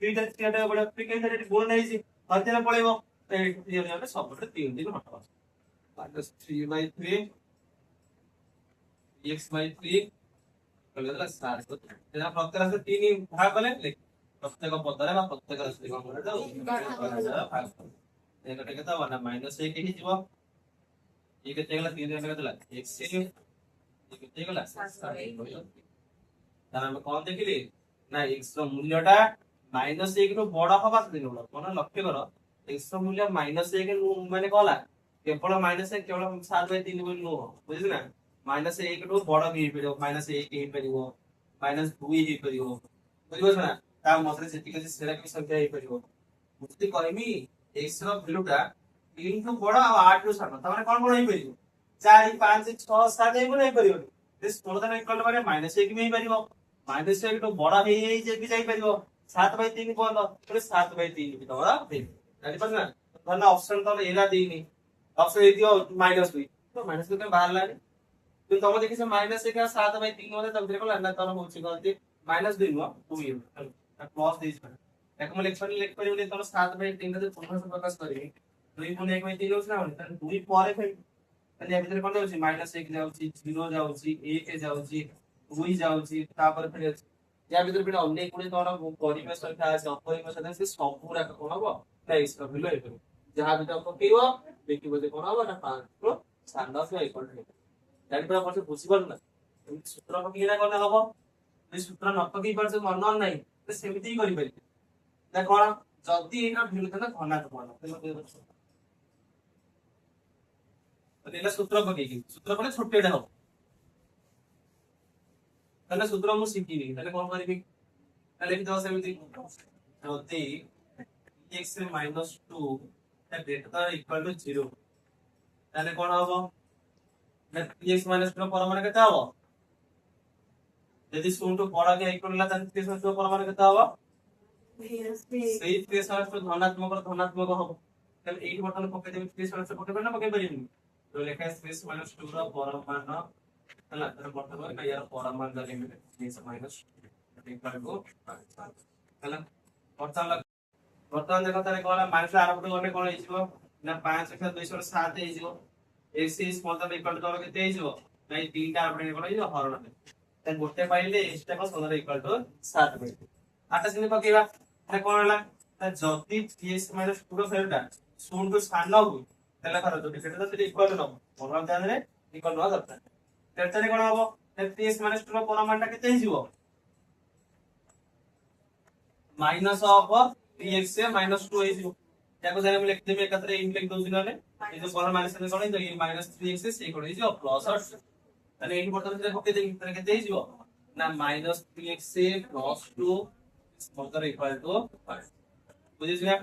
3 टा 3 टा बड़ा 3 के रे गुण नहीं छी हत्या पळेबो तो ये रे सब 3 दिन हटवा -3/3 x/3 कलला 7 को तेरा प्रत्येक राशि 3 भाग कले प्रत्येक पदरे बा प्रत्येक राशि को करे दाও भाग एटा केता बना -1 ही जीव ये केते गला 3 दिन केतला x से କେତେ ଗଲା ତାର ଆମେ କଣ ଦେଖିଲେ ନା x ର ମୂଲ୍ୟଟା -1 ରୁ ବଡ ହବା ଦିନ କଣ ଲକ୍ଷ୍ୟ କର x ର ମୂଲ୍ୟ -1 ମାନେ କଲା କେବଳ -1 କେବଳ 7/3 ବୋଲି ନୁହ ବୁଝିଲ ନା -1 ରୁ ବଡ ବି ହେଇପାରିବ -1 ହେଇପାରିବ -2 ହେଇପାରିବ ବୁଝିବ ନା ତା ମତରେ ଯେତିକି ଅଛି ସେଟା କି ସଂଖ୍ୟା ହେଇପାରିବ ମୁଁ ଯଦି କହିବି x ର ଭ୍ୟାଲୁଟା 3 ରୁ ବଡ ଆଉ 8 ରୁ ସାନ ତାମାନେ କଣ କଣ ହେଇପାରିବ 4 5 6 7 ଏଇଗୁলো ହେଇପାରିବ this ସ୍ମଳତା ଇକ୍ୱାଲ ମାନେ -1 ବି ହେଇପାରିବ -1 ଠୁ ବଡ ହେଇ ଯେ ବି ଯାଇପାରିବ 7/3 ବନ୍ଦ ପୁଣି 7/3 ବି ତମର ହେଇପାରିବ ଜାଣିପାରୁଛ ନା ଧର ଅପସନ ତମର ଏଲା ଦେଇନି ଅପସନ ହେଇଥିବ -2 ତ -2 କେବେ ବାହାରିଲାନି କିନ୍ତୁ ତମ ଦେଖିଛ -1 ଆଉ 7/3 ମାନେ ତମ ଭିତରେ କଣ ନା ତମ ହଉଛି କହନ୍ତି -2 ନୁହ 2 ପ୍ଲସ ଦେଇଛି ତାକୁ ମୁଁ ଲେଖିପାରିବିନି ତମ 7/3 ରେ ପୂର୍ଣ୍ଣ ପ୍ରକାଶ କରିବି 2 × 1/3 ହଉଛି ନା ତାହେଲେ 2 ପରେ ଫେରି ତାହେଲେ ୟା ଭିତରେ କଣ ଯାଉଛି -1 ଯାଉଛି 0 ଯାଉଛି 1 ଯାଉଛି 2 ଯାଉଛି ତାପରେ ଫେରି ଅଛି ୟା ଭିତରେ ବି ଅନେକ ଗୁଡେ ତମର ପରିବେଶ ସଂଖ୍ୟା ଅଛି ଅପରିବେଶ ସଂଖ୍ୟା ସେ ସବୁ ରାକ କଣ ହବ ନା x ର ଭ୍ୟାଲୁ ହେଇପାରିବ ଯାହା ଭିତରେ ପକେଇବ ଦେଖିବ ଯେ କଣ ହବ ନା 5 ରୁ ସାନ ଥିବା ଇକ୍ୱାଲ ଟୁ ଜାଣିପାର ପଛେ ବୁଝିପାରୁ ନା ଏମିତି ସୂତ୍ର ପକେଇଲା କଲେ ହବ ଯଦି ସୂତ୍ର ନ ପକେଇ ପାରୁଛ ମନ ନାହିଁ ତ ସେମିତି ହିଁ କରିପାରିବେ ନା କଣ ଯଦି ଏଇଟା ଭ୍ୟାଲୁ ଥିଲା ଧନାତ୍ମକ ଏଇଟା ସୂତ୍ର ପକେଇକି ସୂତ୍ର କଲେ ଛୋଟଟା ହବ ତାହେଲେ ସୂତ୍ର ମୁଁ ଶିଖିନି ତାହେଲେ କଣ କରିବି ତାହେଲେ ଲେଖି ଦବା ସେମିତି ଯଦି x -2 ତା ଗ୍ରେଟର दैन इक्वल टू 0 ତାହେଲେ କଣ ହବ ନା 3x - 2 ର ପରମାଣୁ କେତେ ହବ ଯଦି 0 ଠୁ ବଡ କି ଇକ୍ୱାଲ ହେଲା ତାହେଲେ 3x - 2 ର ପରମାଣୁ କେତେ ହବ ସେଇ 3x - 2 ଧନାତ୍ମକ ହବ ତାହେଲେ ଏଇଠି ବର୍ତ୍ତମାନ ପକେଇ ଦେବି 3x - 2 ପକେଇ ନା ପକେଇ ପାରିବିନି तो लेखा है 3x - 2 ର ପରମାଣୁ ହେଲା ତାର ବର୍ତ୍ତମାନ ନା यार ପରମାଣୁ ଦ ଲିମିଟ 3x - 2 को ହେଲା ବର୍ତ୍ତମାନ ଦେଖ ତାରେ କଣ ମାଇନସ ଆର ପଟେ ଗଲେ କଣ ହେଇଯିବ ନା 5 × 2 = 7 ହେଇଯିବ x small than equal to तोर केते ହେଇଯିବ ନାଇଁ ତିନଟା ଆର ପଟେ କଣ ହେଇଯିବ ହରଣ ତାହେଲେ ଗୋଟେ ପାଇଲେ x ଟା କଣ ସ୍ମॉल द इक्वल टू 7 ପାଇଲେ ଆଟା ସିନେ ପକେଇବା ତାହେଲେ କଣ ହେଲା ନା ଯଦି 3x - 2 ର ଭ୍ୟାଲୁଟା 0 ଠୁ ସାନ ହୁଏ ତାହେଲେ କର ଯଦି ସେଟା ତ ଇକ୍ୱାଲ ନ ପରମାଣୁ ତାହେଲେ ଇକ୍ୱାଲ ନ ଦରକାର ତେଣୁ କଣ ହବ 3x - 2 ର ପରମାଣୁଟା କେତେ ହେଇଯିବ माइनस ऑफ 3x से -2 ହେଇଯିବ ତାକୁ ଜାଣି ମୁଁ ଲେଖିଦେବି ଏକାଥରେ ଇନ୍ ଲେଖି ଦଉଚି ନହେଲେ ଏ ଯୋଉ ପର ମାଇନସ ରେ କଣ ହେଇଯିବ ଏ -3x ସେ କଣ ହେଇଯିବ ପ୍ଲସ 8 ତାହେଲେ ଏଇଠି ବର୍ତ୍ତମାନ ସେଟା ପକେଇ ଦେବି ତାହେଲେ କେତେ ହେଇଯିବ ନା -3x से +2 ବର୍ତ୍ତମାନ ଇକ୍ୱାଲ ଟୁ 5 ବୁଝିଛ ନା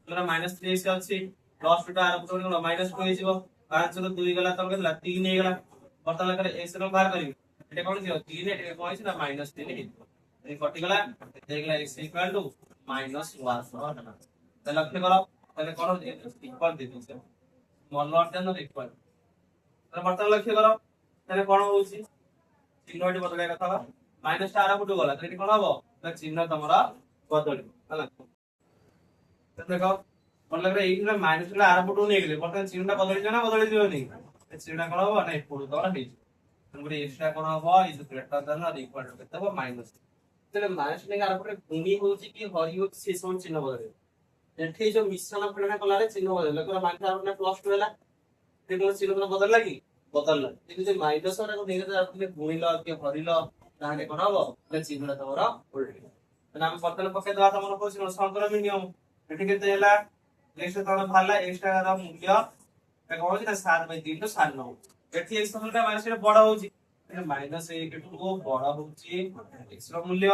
ତମର -3x ଅଛି +2 ଟା ଆର ପଟେ କଣ -2 ହେଇଯିବ 5 ରୁ 2 ଗଲା ତମ କେତେ 3 ହେଇଗଲା ବର୍ତ୍ତମାନ ଲେଖାରେ x ର ବାହାର କରିବି ଏଟା କଣ ଥିବ 3 ଏଟା କଣ ହେଇଛି ନା -3 ହେଇଯିବ ଏ କଟିଗଲା ହେଇଗଲା x ଇକ୍ୱାଲ ଟୁ -1 ତାହେଲେ ଲକ୍ଷ୍ୟ କର ତାହେଲେ କଣ ହଉଛି ଇକ୍ୱାଲ ଦେଇଦେଇଛି ସ୍ମଲର ଦେନ୍ ଅର ଇକ୍ୱାଲ ତାହେଲେ ବର୍ତ୍ତମାନ ଲକ୍ଷ୍ୟ କର ତାହେଲେ କଣ ହଉଛି ଚିହ୍ନ ଏଠି ବଦଳେଇବା କଥା ହବା ମାଇନସ ଟା ଆର ପଟୁ ଗଲା ତ ଏଠି କଣ ହବ ନା ଚିହ୍ନ ତମର ବଦଳିବ ହେଲା ତ ଦେଖ ମନ ଲାଗରେ ଏଇଠି ନା ମାଇନସ ଟା ଆର ପଟୁ ନେଇଗଲେ ବର୍ତ୍ତମାନ ଚିହ୍ନଟା ବଦଳିଯିବ ନା ବଦଳିଯିବନି ଚିହ୍ନଟା କଣ ହବ ନା ଏପଟୁ ତମର ହେଇଯିବ ତେଣୁକରି x ଟା କଣ ହବ is greater than or equal to କେତେ ହବ ମାଇନସ ତାହେଲେ ମାଇନସ ଟା ଆର ପଟେ ଗୁଣି ହଉଛି କି ହରି ହଉଛି ସେ ସବୁ ଚିହ୍ନ ବଦଳିବ ଏଠି ଯୋଉ ମିଶ୍ରଣ ଫେଳନା କଲାରେ ଚିହ୍ନ ବଦଳିଲା ପୁରା ମାଇନସ ଆର ପଟେ +2 ହେଲା देखो चिन्ह बदलला कि बदलला लेकिन जे माइनस रा को नेगेटिव आपने गुणिल कि हरिल ताने कोन हबो ले चिन्ह तमरा उल्टी त हम बदल पके दवा तमरा को चिन्ह संक्रमण नियम एठी केते हैला x तमरा भाला x रा मूल्य ए कोन छै 7/3 तो 7 एठी x मूल्य माइनस रे बड़ा होची -1 टू बड़ा होची x रा मूल्य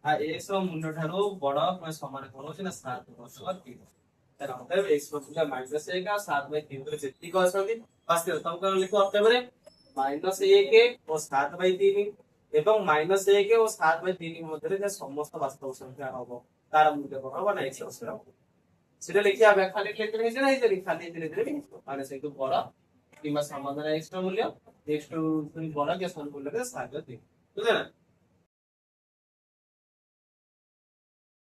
आ x रा मूल्य ठारो बड़ा समान कोन होची ना 7/3 तर मतलब x मूल्य -1 का 7/3 रे जेती को असंती वास्तव तम कर लिखो अतबरे -1 और 7/3 एवं -1 और 7/3 मध्य जे समस्त वास्तव संख्या हबो तार मूल्य कोन हबो ना x असरा सेटा लिखिया बे खाली लिखते नहीं छै ना खाली धीरे-धीरे -1 टू बड़ा किमा समाधान x रा मूल्य x टू बड़ा के समान मूल्य के 7/3 बुझे ना।